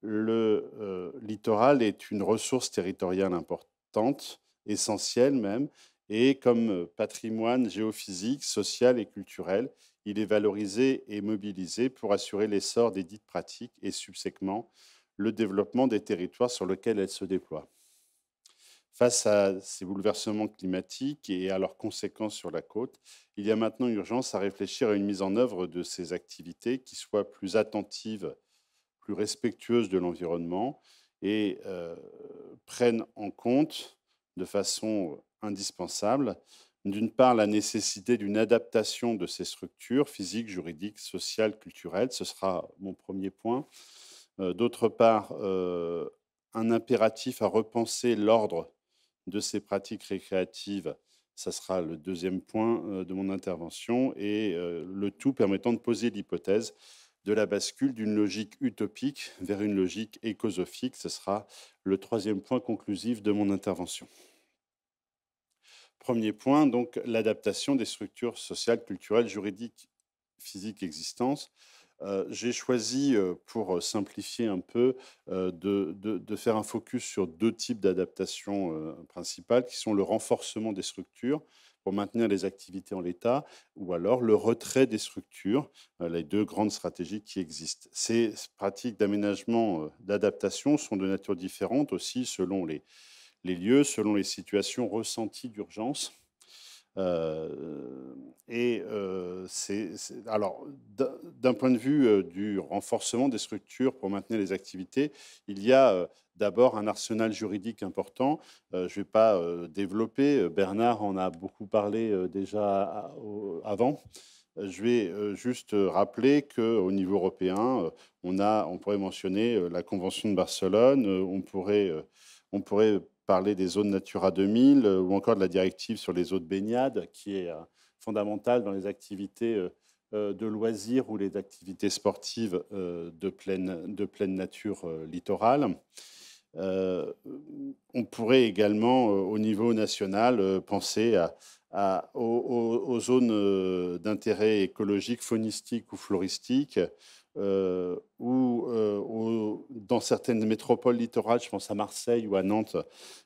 le littoral est une ressource territoriale importante, essentielle même, et comme patrimoine géophysique, social et culturel, il est valorisé et mobilisé pour assurer l'essor des dites pratiques et subséquemment le développement des territoires sur lesquels elles se déploient. Face à ces bouleversements climatiques et à leurs conséquences sur la côte, il y a maintenant urgence à réfléchir à une mise en œuvre de ces activités qui soit plus attentive, plus respectueuse de l'environnement et prennent en compte de façon indispensable, d'une part, la nécessité d'une adaptation de ces structures physiques, juridiques, sociales, culturelles. Ce sera mon premier point. D'autre part, un impératif à repenser l'ordre de ces pratiques récréatives. Ça sera le deuxième point de mon intervention. Et le tout permettant de poser l'hypothèse de la bascule d'une logique utopique vers une logique écosophique. Ce sera le troisième point conclusif de mon intervention. Premier point, donc l'adaptation des structures sociales, culturelles, juridiques, physiques existantes. J'ai choisi, pour simplifier un peu, de faire un focus sur deux types d'adaptations principales, qui sont le renforcement des structures pour maintenir les activités en l'état, ou alors le retrait des structures, les deux grandes stratégies qui existent. Ces pratiques d'aménagement, d'adaptation sont de nature différente aussi selon les lieux, selon les situations ressenties d'urgence. Alors, d'un point de vue du renforcement des structures pour maintenir les activités, il y a d'abord un arsenal juridique important. Je ne vais pas développer, Bernard en a beaucoup parlé déjà avant. Je vais juste rappeler qu'au niveau européen, on pourrait mentionner la Convention de Barcelone, on pourrait parler des zones Natura 2000 ou encore de la directive sur les eaux de baignade qui est fondamentale dans les activités de loisirs ou les activités sportives de pleine nature littorale. On pourrait également, au niveau national, penser aux zones d'intérêt écologique, faunistique ou floristique, ou dans certaines métropoles littorales, je pense à Marseille ou à Nantes,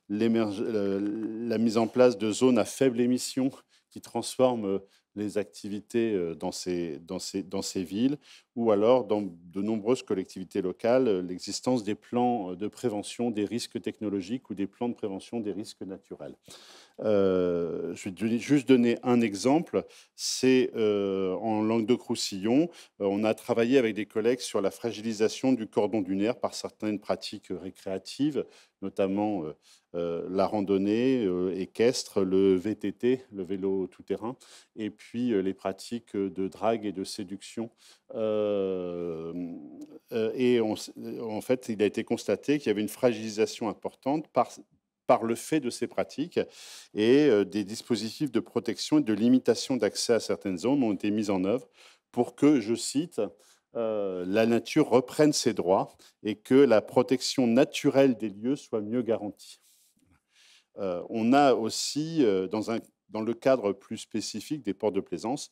la mise en place de zones à faible émission qui transforment les activités dans ces villes, ou alors dans de nombreuses collectivités locales, l'existence des plans de prévention des risques technologiques ou des plans de prévention des risques naturels. Je vais juste donner un exemple, c'est en Languedoc-Roussillon, on a travaillé avec des collègues sur la fragilisation du cordon dunaire par certaines pratiques récréatives, notamment la randonnée équestre, le VTT, le vélo tout-terrain, et puis les pratiques de drague et de séduction. Et en fait, il a été constaté qu'il y avait une fragilisation importante par le fait de ces pratiques, et des dispositifs de protection et de limitation d'accès à certaines zones ont été mis en œuvre pour que, je cite, la nature reprenne ses droits et que la protection naturelle des lieux soit mieux garantie. On a aussi, dans le cadre plus spécifique des ports de plaisance,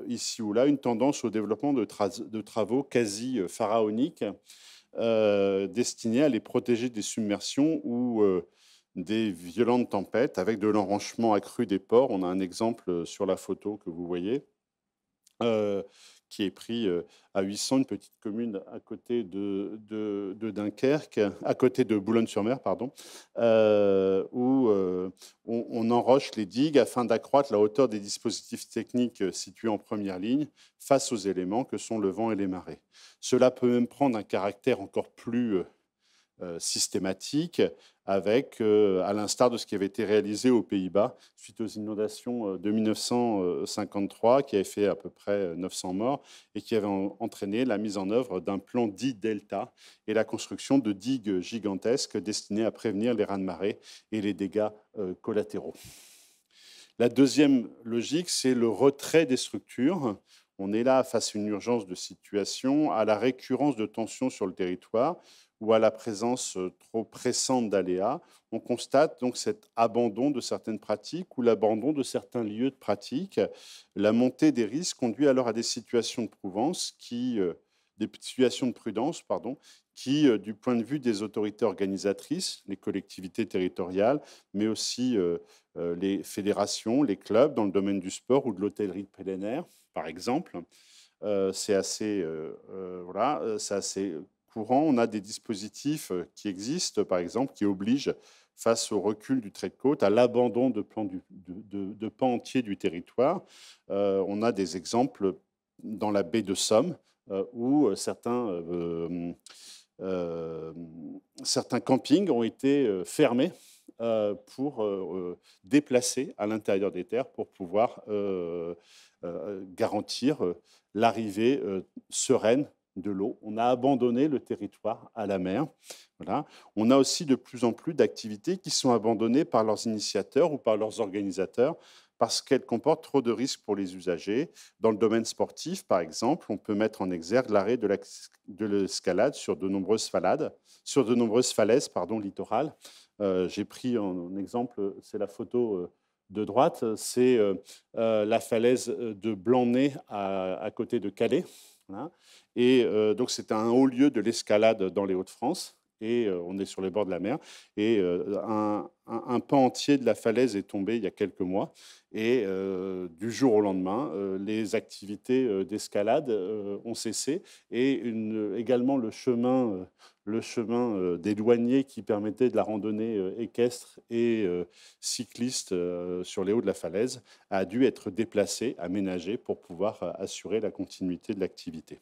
ici ou là, une tendance au développement de travaux quasi pharaoniques destinés à les protéger des submersions ou des violentes tempêtes avec de l'enrochement accru des ports. On a un exemple sur la photo que vous voyez, qui est pris à 800, une petite commune à côté de Dunkerque, à côté de Boulogne-sur-Mer, pardon, où on enroche les digues afin d'accroître la hauteur des dispositifs techniques situés en première ligne face aux éléments que sont le vent et les marées. Cela peut même prendre un caractère encore plus systématique, avec, à l'instar de ce qui avait été réalisé aux Pays-Bas suite aux inondations de 1953, qui avait fait à peu près 900 morts et qui avait entraîné la mise en œuvre d'un plan dit Delta et la construction de digues gigantesques destinées à prévenir les raz-de-marée et les dégâts collatéraux. La deuxième logique, c'est le retrait des structures. On est là face à une urgence de situation, à la récurrence de tensions sur le territoire ou à la présence trop pressante d'aléas. On constate donc cet abandon de certaines pratiques ou l'abandon de certains lieux de pratique. La montée des risques conduit alors à des situations de prudence qui, du point de vue des autorités organisatrices, les collectivités territoriales, mais aussi les fédérations, les clubs dans le domaine du sport ou de l'hôtellerie de plein air, par exemple, c'est assez courant. On a des dispositifs qui existent, par exemple, qui obligent, face au recul du trait de côte, à l'abandon de pans entiers du territoire. On a des exemples dans la baie de Somme, où certains campings ont été fermés pour déplacer à l'intérieur des terres pour pouvoir garantir l'arrivée sereine de l'eau. On a abandonné le territoire à la mer. Voilà. On a aussi de plus en plus d'activités qui sont abandonnées par leurs initiateurs ou par leurs organisateurs parce qu'elles comportent trop de risques pour les usagers. Dans le domaine sportif, par exemple, on peut mettre en exergue l'arrêt de l'escalade sur de nombreuses falaises littorales. J'ai pris en exemple, c'est la photo de droite, c'est la falaise de Blanc-Nez à côté de Calais. Voilà. Et donc, c'est un haut lieu de l'escalade dans les Hauts-de-France. Et on est sur les bords de la mer. Et un pan entier de la falaise est tombé il y a quelques mois. Et du jour au lendemain, les activités d'escalade ont cessé. Et également le chemin des douaniers qui permettait de la randonnée équestre et cycliste sur les hauts de la falaise a dû être déplacé, aménagé pour pouvoir assurer la continuité de l'activité.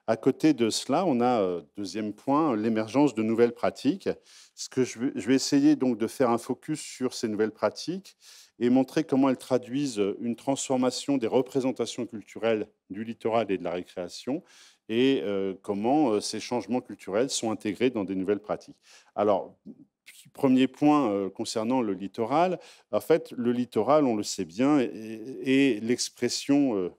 À côté de cela, on a, deuxième point, l'émergence de nouvelles pratiques. Je vais essayer donc de faire un focus sur ces nouvelles pratiques et montrer comment elles traduisent une transformation des représentations culturelles du littoral et de la récréation et comment ces changements culturels sont intégrés dans des nouvelles pratiques. Alors, premier point concernant le littoral. En fait, le littoral, on le sait bien, est l'expression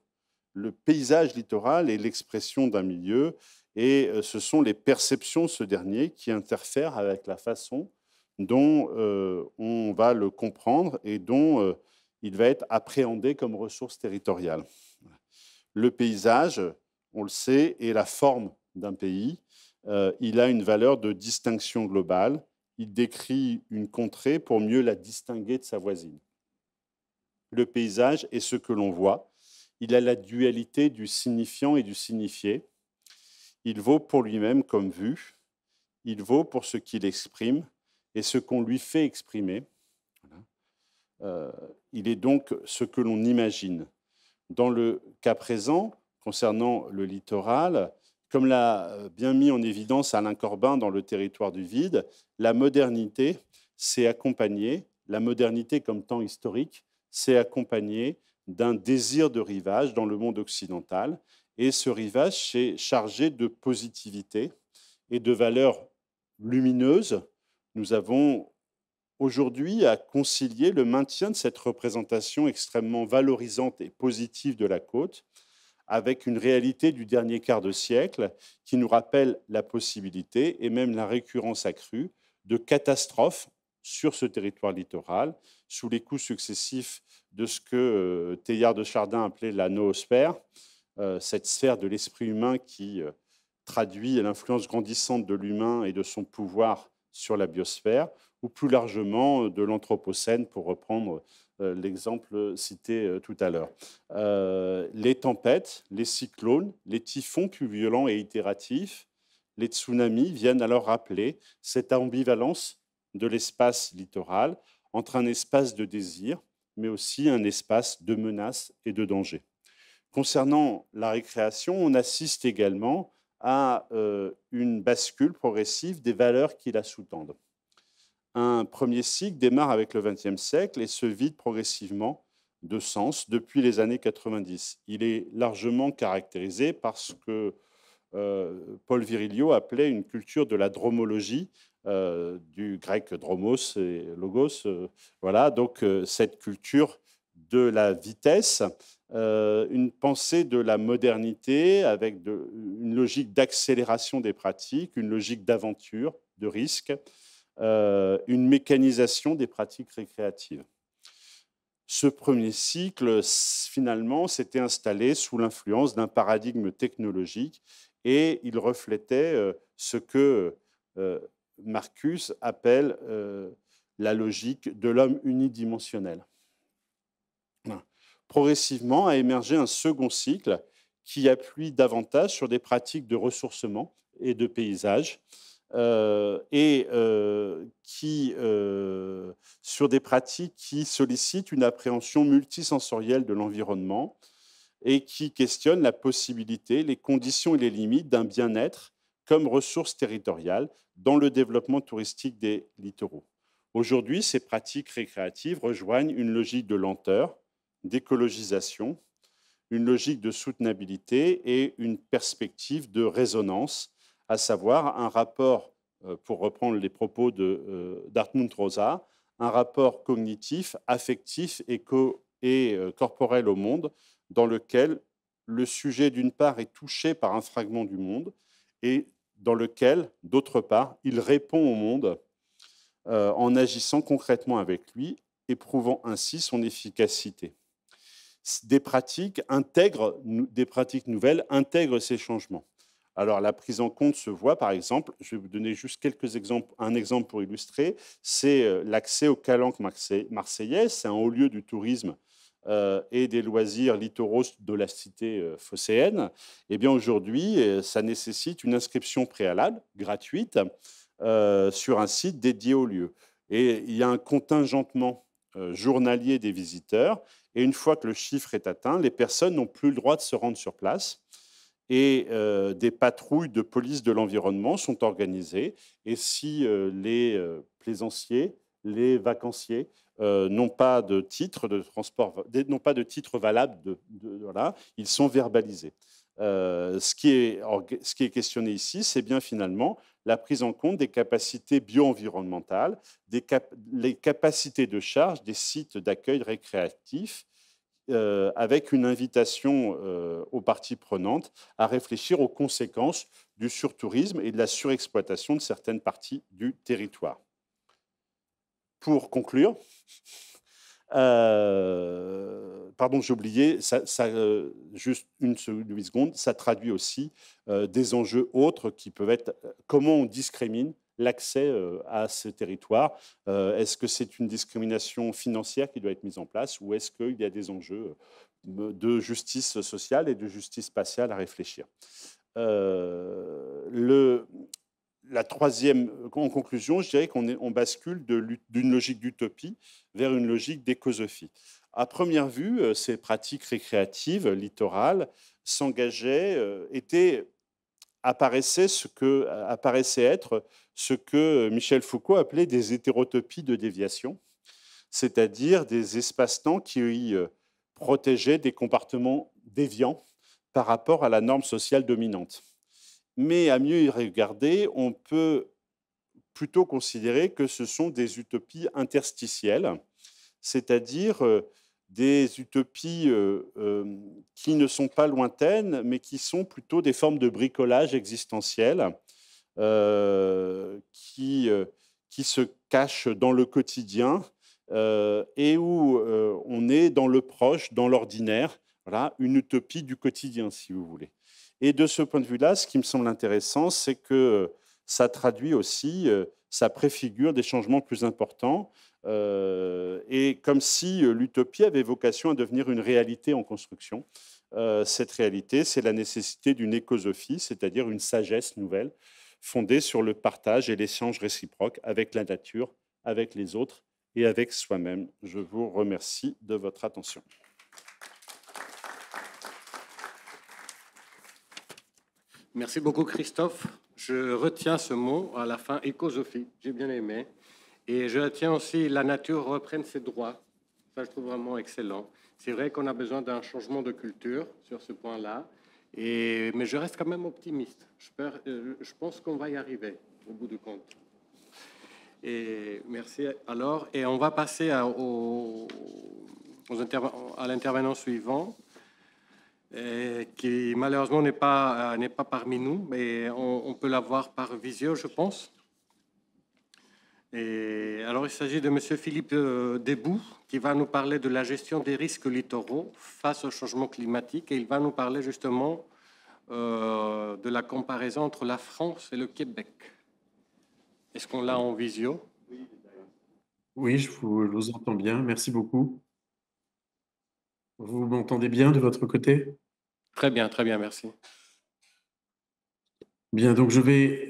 le paysage littoral est l'expression d'un milieu et ce sont les perceptions de ce dernier qui interfèrent avec la façon dont on va le comprendre et dont il va être appréhendé comme ressource territoriale. Le paysage, on le sait, est la forme d'un pays. Il a une valeur de distinction globale. Il décrit une contrée pour mieux la distinguer de sa voisine. Le paysage est ce que l'on voit. Il a la dualité du signifiant et du signifié. Il vaut pour lui-même comme vue. Il vaut pour ce qu'il exprime et ce qu'on lui fait exprimer. Il est donc ce que l'on imagine. Dans le cas présent, concernant le littoral, comme l'a bien mis en évidence Alain Corbin dans Le Territoire du vide, la modernité s'est accompagnée, la modernité comme temps historique, s'est accompagnée d'un désir de rivage dans le monde occidental. Et ce rivage s'est chargé de positivité et de valeurs lumineuses. Nous avons aujourd'hui à concilier le maintien de cette représentation extrêmement valorisante et positive de la côte avec une réalité du dernier quart de siècle qui nous rappelle la possibilité et même la récurrence accrue de catastrophes sur ce territoire littoral sous les coups successifs de ce que Teilhard de Chardin appelait la noosphère, cette sphère de l'esprit humain qui traduit l'influence grandissante de l'humain et de son pouvoir sur la biosphère, ou plus largement de l'Anthropocène, pour reprendre l'exemple cité tout à l'heure. Les tempêtes, les cyclones, les typhons plus violents et itératifs, les tsunamis viennent alors rappeler cette ambivalence de l'espace littoral entre un espace de désir, mais aussi un espace de menace et de danger. Concernant la récréation, on assiste également à une bascule progressive des valeurs qui la sous-tendent. Un premier cycle démarre avec le XXe siècle et se vide progressivement de sens depuis les années 90. Il est largement caractérisé par ce que Paul Virilio appelait une culture de la dromologie, du grec dromos et logos. Voilà, donc cette culture de la vitesse, une pensée de la modernité avec une logique d'accélération des pratiques, une logique d'aventure, de risque, une mécanisation des pratiques récréatives. Ce premier cycle, finalement, s'était installé sous l'influence d'un paradigme technologique et il reflétait ce que Marcus appelle la logique de l'homme unidimensionnel. Progressivement a émergé un second cycle qui appuie davantage sur des pratiques de ressourcement et de paysage, sur des pratiques qui sollicitent une appréhension multisensorielle de l'environnement et qui questionnent la possibilité, les conditions et les limites d'un bien-être comme ressource territoriale dans le développement touristique des littoraux. Aujourd'hui, ces pratiques récréatives rejoignent une logique de lenteur, d'écologisation, une logique de soutenabilité et une perspective de résonance, à savoir un rapport, pour reprendre les propos d'Hartmut Rosa, un rapport cognitif, affectif et corporel au monde, dans lequel le sujet, d'une part, est touché par un fragment du monde et dans lequel, d'autre part, il répond au monde en agissant concrètement avec lui, éprouvant ainsi son efficacité. Des pratiques nouvelles intègrent ces changements. Alors, la prise en compte se voit, par exemple, je vais vous donner juste quelques exemples, un exemple pour illustrer, c'est l'accès aux calanques marseillaises, c'est un haut lieu du tourisme et des loisirs littoraux de la cité phocéenne. Eh bien, aujourd'hui, ça nécessite une inscription préalable, gratuite, sur un site dédié au lieu. Et il y a un contingentement journalier des visiteurs, et une fois que le chiffre est atteint, les personnes n'ont plus le droit de se rendre sur place. Et des patrouilles de police de l'environnement sont organisées. Et si les plaisanciers, les vacanciers n'ont pas de titre de transport, n'ont pas de titre valable, voilà, ils sont verbalisés. Ce qui est questionné ici, c'est bien finalement la prise en compte des capacités bio-environnementales, les capacités de charge des sites d'accueil récréatifs, avec une invitation aux parties prenantes à réfléchir aux conséquences du surtourisme et de la surexploitation de certaines parties du territoire. Pour conclure, pardon, j'ai oublié, juste une demi-seconde, ça traduit aussi des enjeux autres qui peuvent être comment on discrimine l'accès à ce territoire. Est-ce que c'est une discrimination financière qui doit être mise en place ou est-ce qu'il y a des enjeux de justice sociale et de justice spatiale à réfléchir? La troisième, en conclusion, je dirais qu'on bascule d'une logique d'utopie vers une logique d'écosophie. À première vue, ces pratiques récréatives, littorales, apparaissaient être ce que Michel Foucault appelait des hétérotopies de déviation, c'est-à-dire des espaces-temps qui protégeaient des comportements déviants par rapport à la norme sociale dominante. Mais à mieux y regarder, on peut plutôt considérer que ce sont des utopies interstitielles, c'est-à-dire des utopies qui ne sont pas lointaines, mais qui sont plutôt des formes de bricolage existentiel qui se cachent dans le quotidien et où on est dans le proche, dans l'ordinaire. Voilà, une utopie du quotidien, si vous voulez. Et de ce point de vue-là, ce qui me semble intéressant, c'est que ça traduit aussi, ça préfigure des changements plus importants, et comme si l'utopie avait vocation à devenir une réalité en construction. Cette réalité, c'est la nécessité d'une écosophie, c'est-à-dire une sagesse nouvelle, fondée sur le partage et l'échange réciproque avec la nature, avec les autres et avec soi-même. Je vous remercie de votre attention. Merci beaucoup, Christophe. Je retiens ce mot à la fin, écosophie. J'ai bien aimé. Et je retiens aussi la nature reprenne ses droits. Ça, je trouve vraiment excellent. C'est vrai qu'on a besoin d'un changement de culture sur ce point-là. Mais je reste quand même optimiste. Je pense qu'on va y arriver au bout du compte. Et merci. Alors, et on va passer à l'intervenant suivant. Qui malheureusement n'est pas parmi nous, mais on peut l'avoir par visio, je pense. Et alors, il s'agit de Monsieur Philippe Desbout, qui va nous parler de la gestion des risques littoraux face au changement climatique, et il va nous parler justement de la comparaison entre la France et le Québec. Est-ce qu'on l'a en visio? Oui, je vous entends bien. Merci beaucoup. Vous m'entendez bien de votre côté? Très bien, merci. Bien, donc je vais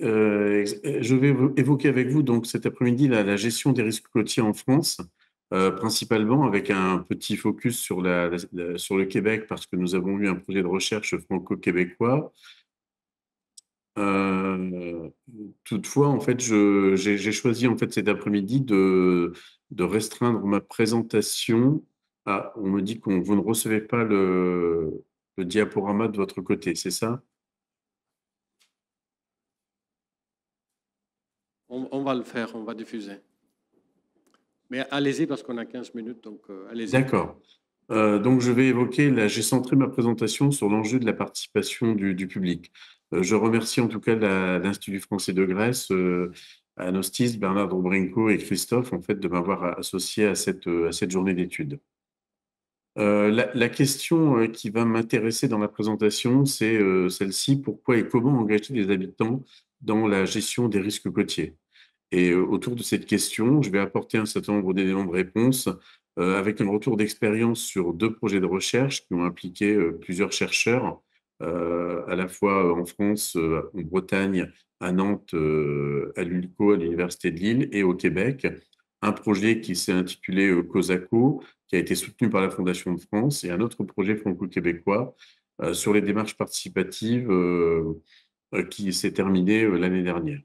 évoquer avec vous donc cet après-midi la gestion des risques côtiers en France, principalement avec un petit focus sur le Québec, parce que nous avons eu un projet de recherche franco-québécois. Toutefois, en fait, j'ai choisi en fait cet après-midi de restreindre ma présentation. Ah, on me dit vous ne recevez pas le diaporama de votre côté, c'est ça? On va le faire, on va diffuser. Mais allez-y parce qu'on a 15 minutes, donc allez-y. D'accord. Donc, j'ai centré ma présentation sur l'enjeu de la participation du public. Je remercie en tout cas l'Institut français de Grèce, Anostis, Bernard Dobrinko et Christophe, en fait, de m'avoir associé à cette journée d'études. La question qui va m'intéresser dans la présentation, c'est celle-ci: pourquoi et comment engager les habitants dans la gestion des risques côtiers? Et autour de cette question, je vais apporter un certain nombre d'éléments de réponse avec un retour d'expérience sur 2 projets de recherche qui ont impliqué plusieurs chercheurs, à la fois en France, en Bretagne, à Nantes, à l'ULCO, à l'Université de Lille, et au Québec. Un projet qui s'est intitulé COSACO, qui a été soutenu par la Fondation de France, et un autre projet franco-québécois sur les démarches participatives qui s'est terminé l'année dernière.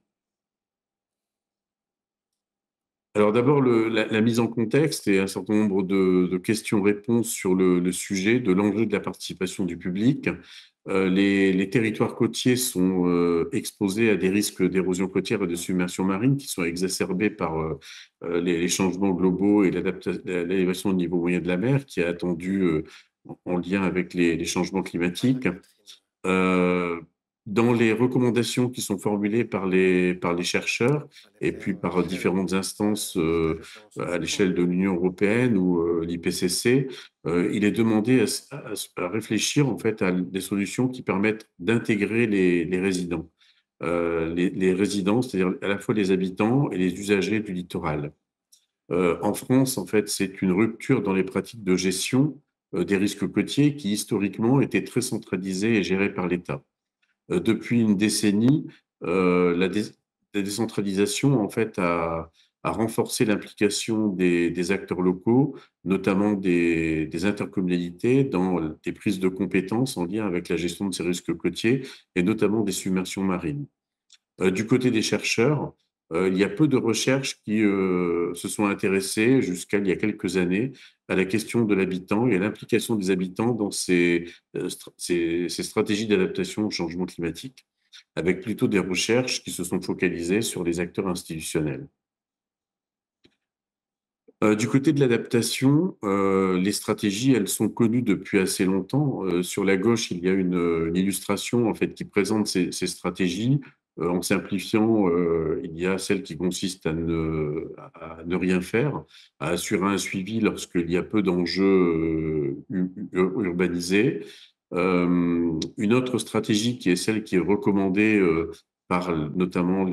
Alors d'abord, la mise en contexte et un certain nombre de questions-réponses sur le sujet de l'enjeu de la participation du public. Les territoires côtiers sont exposés à des risques d'érosion côtière et de submersion marine qui sont exacerbés par les changements globaux et l'élévation du niveau moyen de la mer qui est attendue en lien avec les changements climatiques. Dans les recommandations qui sont formulées par les chercheurs et puis par différentes instances à l'échelle de l'Union européenne ou l'IPCC, il est demandé à réfléchir en fait à des solutions qui permettent d'intégrer les résidents. Les résidents, c'est-à-dire à la fois les habitants et les usagers du littoral. En France, en fait, c'est une rupture dans les pratiques de gestion des risques côtiers qui, historiquement, étaient très centralisées et gérées par l'État. Depuis une décennie, la décentralisation, en fait, a renforcé l'implication des acteurs locaux, notamment des intercommunalités, dans des prises de compétences en lien avec la gestion de ces risques côtiers et notamment des submersions marines. Du côté des chercheurs, il y a peu de recherches qui se sont intéressées jusqu'à il y a quelques années à la question de l'habitant et à l'implication des habitants dans ces stratégies d'adaptation au changement climatique, avec plutôt des recherches qui se sont focalisées sur les acteurs institutionnels. Du côté de l'adaptation, les stratégies, elles sont connues depuis assez longtemps. Sur la gauche, il y a une illustration en fait, qui présente ces stratégies. En simplifiant, il y a celle qui consiste à ne rien faire, à assurer un suivi lorsqu'il y a peu d'enjeux urbanisés. Une autre stratégie qui est celle qui est recommandée par notamment à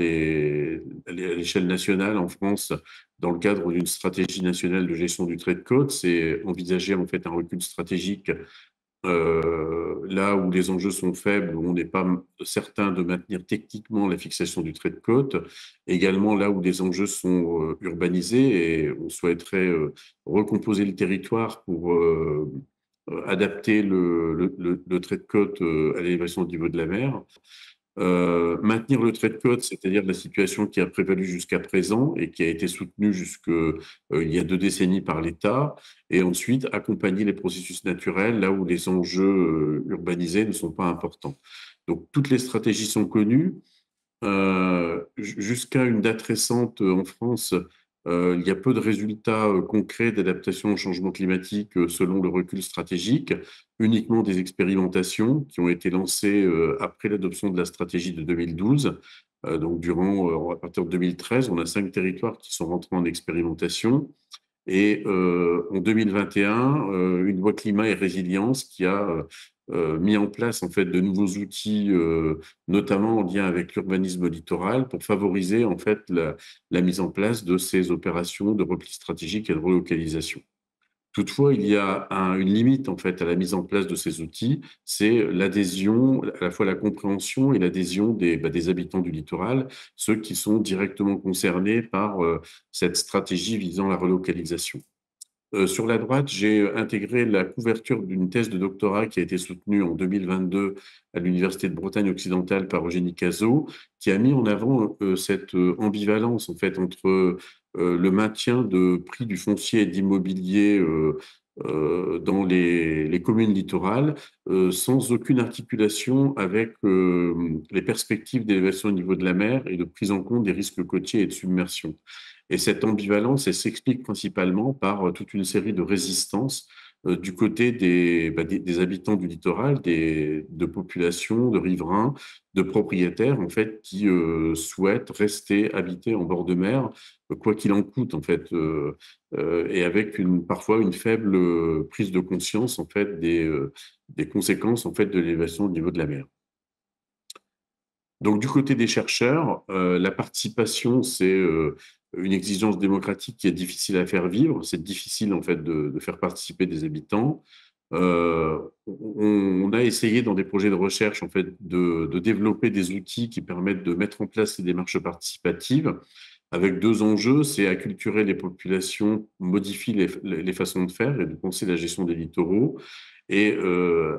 l'échelle nationale en France, dans le cadre d'une stratégie nationale de gestion du trait de côte, c'est envisager en fait un recul stratégique là où les enjeux sont faibles, où on n'est pas certain de maintenir techniquement la fixation du trait de côte, également là où les enjeux sont urbanisés et on souhaiterait recomposer le territoire pour adapter le trait de côte à l'élévation du niveau de la mer. Maintenir le trait de côte, c'est-à-dire la situation qui a prévalu jusqu'à présent et qui a été soutenue il y a 2 décennies par l'État, et ensuite accompagner les processus naturels là où les enjeux urbanisés ne sont pas importants. Donc toutes les stratégies sont connues. Jusqu'à une date récente en France, il y a peu de résultats concrets d'adaptation au changement climatique selon le recul stratégique, uniquement des expérimentations qui ont été lancées après l'adoption de la stratégie de 2012. Donc, à partir de 2013, on a 5 territoires qui sont rentrés en expérimentation. Et en 2021, une loi climat et résilience qui a mis en place en fait de nouveaux outils, notamment en lien avec l'urbanisme littoral, pour favoriser en fait la mise en place de ces opérations de repli stratégique et de relocalisation. Toutefois, il y a une limite en fait à la mise en place de ces outils, c'est l'adhésion, à la fois la compréhension et l'adhésion des habitants du littoral, ceux qui sont directement concernés par cette stratégie visant la relocalisation. Sur la droite, j'ai intégré la couverture d'une thèse de doctorat qui a été soutenue en 2022 à l'Université de Bretagne occidentale par Eugénie Cazot, qui a mis en avant cette ambivalence en fait, entre le maintien de prix du foncier et d'immobilier dans les communes littorales, sans aucune articulation avec les perspectives d'élévation au niveau de la mer et de prise en compte des risques côtiers et de submersion. Et cette ambivalence, elle s'explique principalement par toute une série de résistances du côté des habitants du littoral, de populations, de riverains, de propriétaires, en fait, qui souhaitent rester habités en bord de mer, quoi qu'il en coûte, en fait, et avec parfois une faible prise de conscience, en fait, des conséquences, en fait, de l'élévation au niveau de la mer. Donc, du côté des chercheurs, la participation, c'est une exigence démocratique qui est difficile à faire vivre. C'est difficile, en fait, de faire participer des habitants. On a essayé, dans des projets de recherche, en fait, de développer des outils qui permettent de mettre en place ces démarches participatives, avec 2 enjeux, c'est acculturer les populations, modifier les façons de faire et de penser la gestion des littoraux, et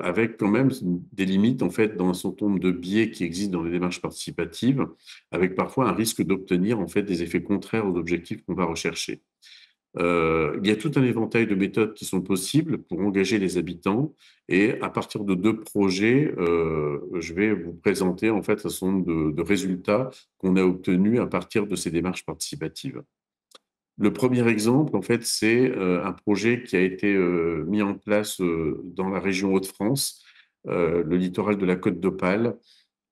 avec quand même des limites en fait dans un certain nombre de biais qui existent dans les démarches participatives, avec parfois un risque d'obtenir en fait des effets contraires aux objectifs qu'on va rechercher. Il y a tout un éventail de méthodes qui sont possibles pour engager les habitants. Et à partir de 2 projets, je vais vous présenter en fait un certain nombre de résultats qu'on a obtenus à partir de ces démarches participatives. Le premier exemple, en fait, c'est un projet qui a été mis en place dans la région Hauts-de-France, le littoral de la Côte d'Opale.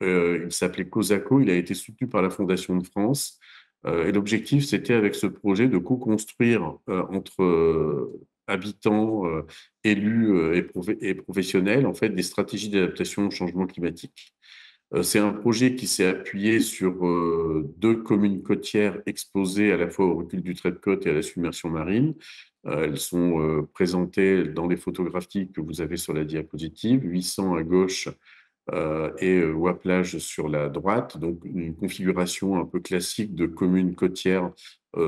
Il s'appelait COSACO, il a été soutenu par la Fondation de France. Et l'objectif, c'était avec ce projet de co-construire entre habitants, élus et professionnels, en fait, des stratégies d'adaptation au changement climatique. C'est un projet qui s'est appuyé sur 2 communes côtières exposées à la fois au recul du trait de côte et à la submersion marine. Elles sont présentées dans les photographies que vous avez sur la diapositive, 800 à gauche et Ouaplage sur la droite, donc une configuration un peu classique de communes côtières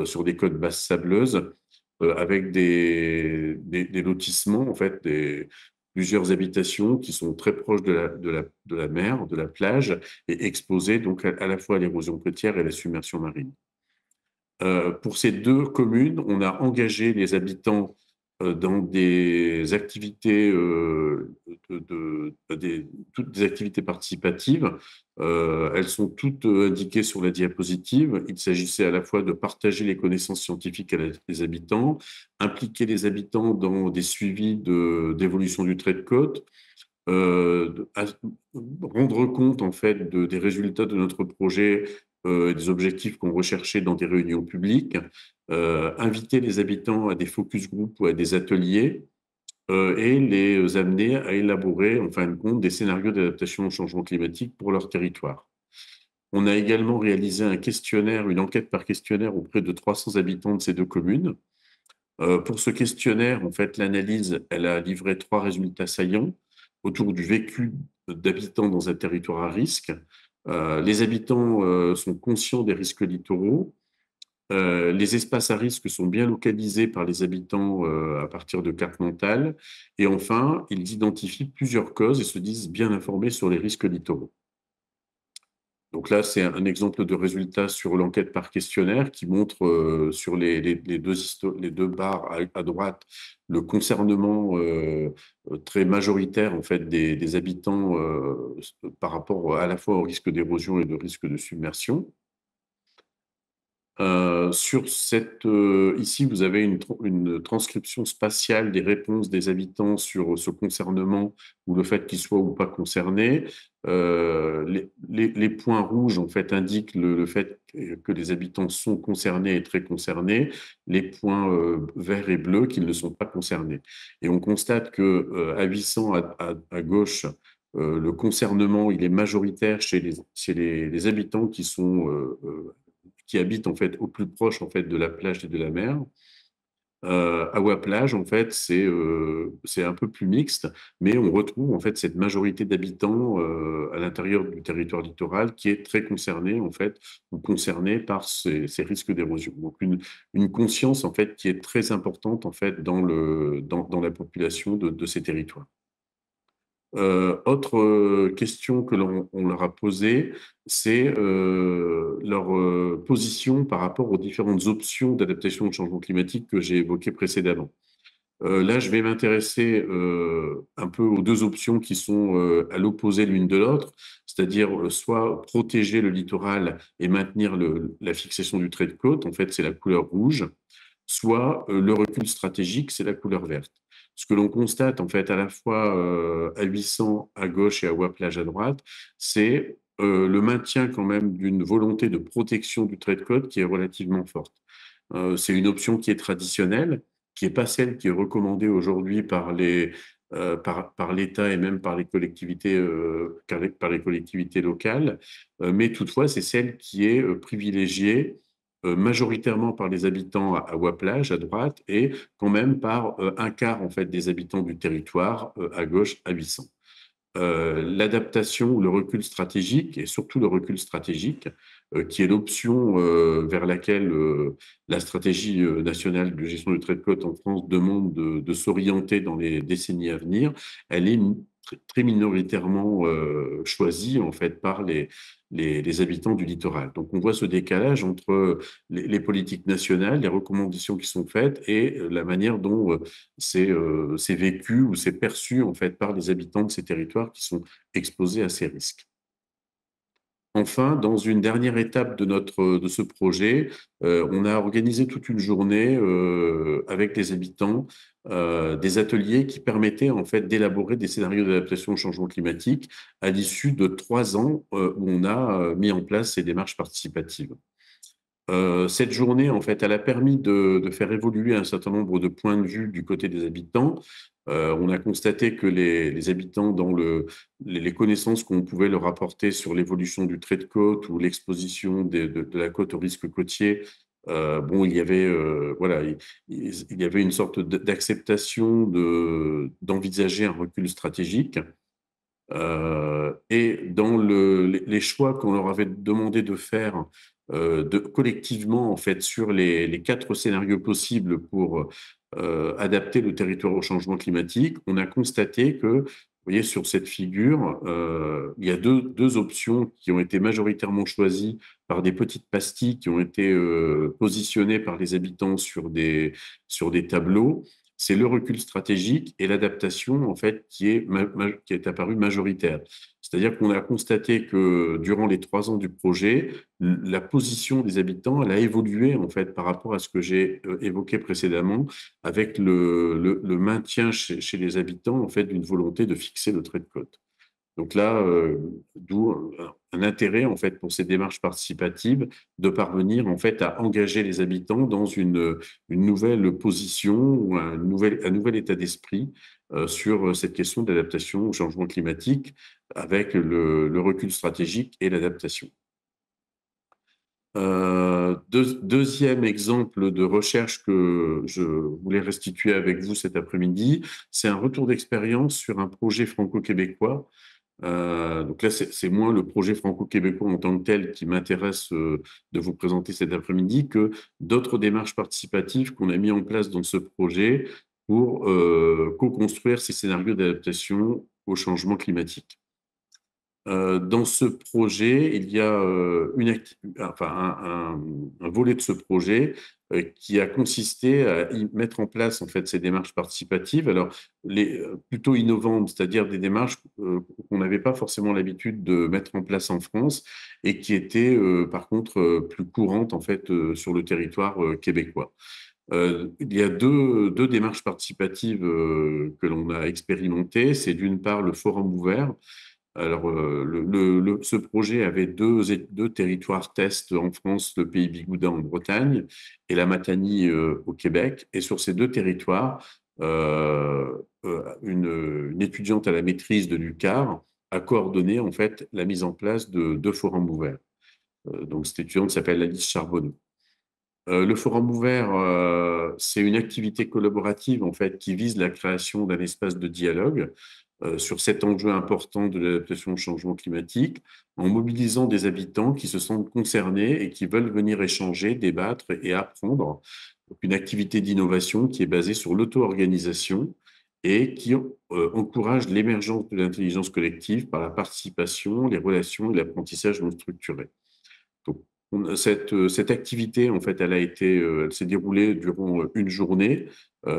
sur des côtes basses sableuses, avec des lotissements, en fait, plusieurs habitations qui sont très proches de la mer, de la plage, et exposées donc à la fois à l'érosion côtière et à la submersion marine. Pour ces 2 communes, on a engagé les habitants dans des activités, toutes des activités participatives. Elles sont toutes indiquées sur la diapositive. Il s'agissait à la fois de partager les connaissances scientifiques avec les habitants, impliquer les habitants dans des suivis d'évolution du trait de côte, rendre compte en fait des résultats de notre projet, des objectifs qu'on recherchait dans des réunions publiques, inviter les habitants à des focus group ou à des ateliers et les amener à élaborer en fin de compte des scénarios d'adaptation au changement climatique pour leur territoire. On a également réalisé un questionnaire, une enquête par questionnaire auprès de 300 habitants de ces 2 communes. Pour ce questionnaire, en fait, l'analyse, elle a livré 3 résultats saillants autour du vécu d'habitants dans un territoire à risque. Les habitants sont conscients des risques littoraux. Les espaces à risque sont bien localisés par les habitants à partir de cartes mentales. Et enfin, ils identifient plusieurs causes et se disent bien informés sur les risques littoraux. Donc là, c'est un exemple de résultat sur l'enquête par questionnaire qui montre sur les 2 barres à droite le concernement très majoritaire en fait, des habitants par rapport à la fois au risque d'érosion et au risque de submersion. Ici, vous avez une transcription spatiale des réponses des habitants sur ce concernement ou le fait qu'ils soient ou pas concernés. Les points rouges, en fait, indiquent le fait que les habitants sont concernés et très concernés. Les points verts et bleus qu'ils ne sont pas concernés. Et on constate qu'à 800 à gauche, le concernement, il est majoritaire chez les habitants qui habitent en fait au plus proche en fait de la plage et de la mer. À Ouaplage, en fait, c'est un peu plus mixte, mais on retrouve en fait cette majorité d'habitants à l'intérieur du territoire littoral qui est très concernée en fait ou concernée par ces risques d'érosion. Donc une conscience en fait qui est très importante en fait dans la population de ces territoires. Autre question que on leur a posée, c'est leur position par rapport aux différentes options d'adaptation au changement climatique que j'ai évoquées précédemment. Là, je vais m'intéresser un peu aux 2 options qui sont à l'opposé l'une de l'autre, c'est-à-dire soit protéger le littoral et maintenir la fixation du trait de côte, en fait, c'est la couleur rouge, soit le recul stratégique, c'est la couleur verte. Ce que l'on constate, en fait, à la fois à 800 à gauche et à Ouaplage à droite, c'est le maintien quand même d'une volonté de protection du trait de côte qui est relativement forte. C'est une option qui est traditionnelle, qui n'est pas celle qui est recommandée aujourd'hui par l'État et même par les collectivités locales, mais toutefois, c'est celle qui est privilégiée majoritairement par les habitants à Ouaplage, à droite, et quand même par un quart en fait, des habitants du territoire, à gauche, à 800. L'adaptation ou le recul stratégique, et surtout le recul stratégique, qui est l'option vers laquelle la stratégie nationale de gestion du trait de côte en France demande de s'orienter dans les décennies à venir, elle est très minoritairement choisie en fait, par les les habitants du littoral. Donc, on voit ce décalage entre les politiques nationales, les recommandations qui sont faites et la manière dont c'est vécu ou c'est perçu en fait par les habitants de ces territoires qui sont exposés à ces risques. Enfin, dans une dernière étape de ce projet, on a organisé toute une journée avec les habitants, des ateliers qui permettaient en fait d'élaborer des scénarios d'adaptation au changement climatique à l'issue de 3 ans où on a mis en place ces démarches participatives. Cette journée, en fait, elle a permis de faire évoluer un certain nombre de points de vue du côté des habitants. On a constaté que les habitants, dans les connaissances qu'on pouvait leur apporter sur l'évolution du trait de côte ou l'exposition de la côte au risque côtier, bon, il y avait, voilà, il y avait une sorte d'acceptation d'envisager un recul stratégique. Et dans les choix qu'on leur avait demandé de faire collectivement, en fait, sur les 4 scénarios possibles pour adapter le territoire au changement climatique, on a constaté que, vous voyez, sur cette figure, il y a deux options qui ont été majoritairement choisies par des petites pastilles qui ont été positionnées par les habitants sur des tableaux. C'est le recul stratégique et l'adaptation, en fait, qui est apparu majoritaire. C'est-à-dire qu'on a constaté que durant les 3 ans du projet, la position des habitants, elle a évolué, en fait, par rapport à ce que j'ai évoqué précédemment, avec le maintien chez les habitants, en fait, d'une volonté de fixer le trait de côte. Donc là, d'où un intérêt en fait pour ces démarches participatives de parvenir en fait à engager les habitants dans une nouvelle position ou un nouvel état d'esprit sur cette question d'adaptation au changement climatique avec le recul stratégique et l'adaptation. Deuxième exemple de recherche que je voulais restituer avec vous cet après-midi, c'est un retour d'expérience sur un projet franco-québécois. Donc là, c'est moins le projet franco-québécois en tant que tel qui m'intéresse de vous présenter cet après-midi que d'autres démarches participatives qu'on a mis en place dans ce projet pour co-construire ces scénarios d'adaptation au changement climatique. Dans ce projet, il y a un volet de ce projet qui a consisté à y mettre en place en fait ces démarches participatives, alors plutôt innovantes, c'est-à-dire des démarches qu'on n'avait pas forcément l'habitude de mettre en place en France et qui étaient par contre plus courantes en fait sur le territoire québécois. Il y a deux démarches participatives que l'on a expérimentées. C'est d'une part le forum ouvert. Alors, ce projet avait deux territoires tests en France, le Pays Bigouden en Bretagne et la Matanie au Québec. Et sur ces 2 territoires, une étudiante à la maîtrise de l'UQAR a coordonné en fait la mise en place de 2 forums ouverts. Donc, cette étudiante s'appelle Alice Charbonneau. Le forum ouvert, c'est une activité collaborative en fait qui vise la création d'un espace de dialogue sur cet enjeu important de l'adaptation au changement climatique, en mobilisant des habitants qui se sentent concernés et qui veulent venir échanger, débattre et apprendre. Donc, une activité d'innovation qui est basée sur l'auto-organisation et qui encourage l'émergence de l'intelligence collective par la participation, les relations et l'apprentissage non structuré. Donc, cette activité, en fait, elle s'est déroulée durant une journée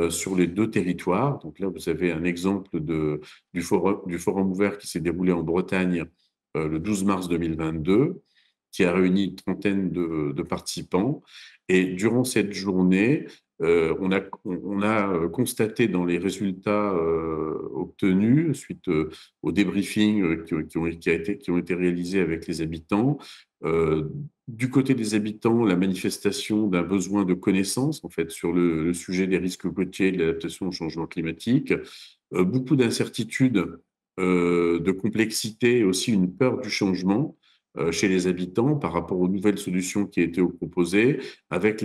sur les 2 territoires. Donc là, vous avez un exemple du forum ouvert qui s'est déroulé en Bretagne le 12 mars 2022, qui a réuni une trentaine de participants. Et durant cette journée, on a constaté dans les résultats obtenus suite au débriefing qui ont été réalisés avec les habitants, du côté des habitants, la manifestation d'un besoin de connaissance en fait, sur le sujet des risques côtiers et de l'adaptation au changement climatique, beaucoup d'incertitudes, de complexité et aussi une peur du changement chez les habitants par rapport aux nouvelles solutions qui étaient proposées, avec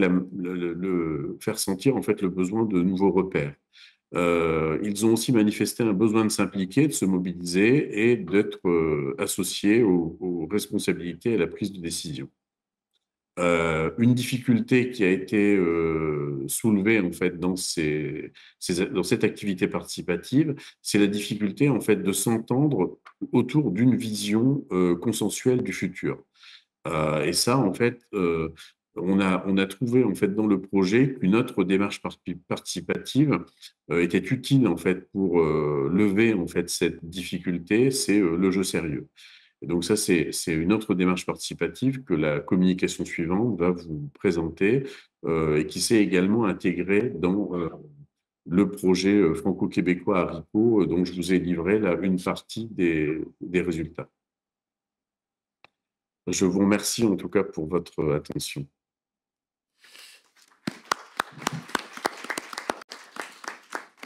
faire sentir en fait, le besoin de nouveaux repères. Ils ont aussi manifesté un besoin de s'impliquer, de se mobiliser et d'être associés aux responsabilités et à la prise de décision. Une difficulté qui a été soulevée en fait dans cette activité participative, c'est la difficulté en fait de s'entendre autour d'une vision consensuelle du futur. Et ça, en fait, on a trouvé en fait dans le projet qu'une autre démarche participative était utile en fait pour lever en fait cette difficulté, c'est le jeu sérieux. Et donc ça, c'est une autre démarche participative que la communication suivante va vous présenter et qui s'est également intégrée dans le projet franco-québécois Haricot, dont je vous ai livré là une partie des résultats. Je vous remercie en tout cas pour votre attention.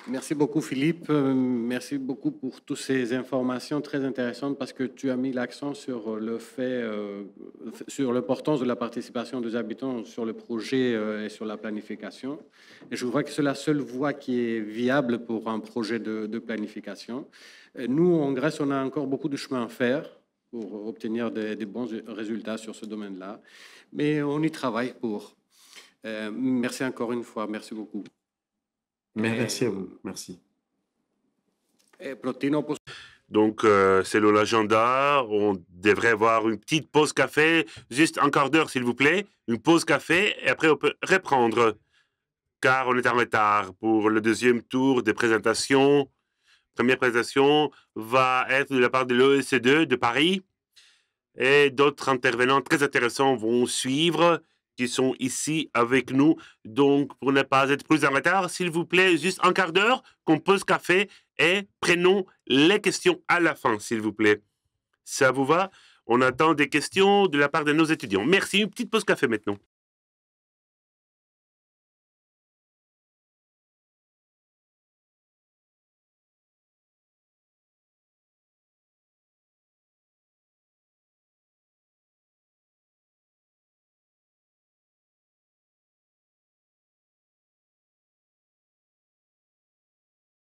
Merci beaucoup, Philippe. Merci beaucoup pour toutes ces informations très intéressantes parce que tu as mis l'accent sur le fait, sur l'importance de la participation des habitants sur le projet et sur la planification. Et je crois que c'est la seule voie qui est viable pour un projet de planification. Nous, en Grèce, on a encore beaucoup de chemin à faire pour obtenir des bons résultats sur ce domaine-là. Mais on y travaille pour. Merci encore une fois. Merci beaucoup. Merci à vous. Merci. Donc, selon l'agenda, on devrait avoir une petite pause café, juste un quart d'heure, s'il vous plaît. Une pause café, et après, on peut reprendre, car on est en retard pour le deuxième tour des présentations. La première présentation va être de la part de l'OECE de Paris, et d'autres intervenants très intéressants vont suivre, qui sont ici avec nous. Donc, pour ne pas être plus en retard, s'il vous plaît, juste un quart d'heure, qu'on pose café et prenons les questions à la fin, s'il vous plaît. Ça vous va? On attend des questions de la part de nos étudiants. Merci. Une petite pause café maintenant.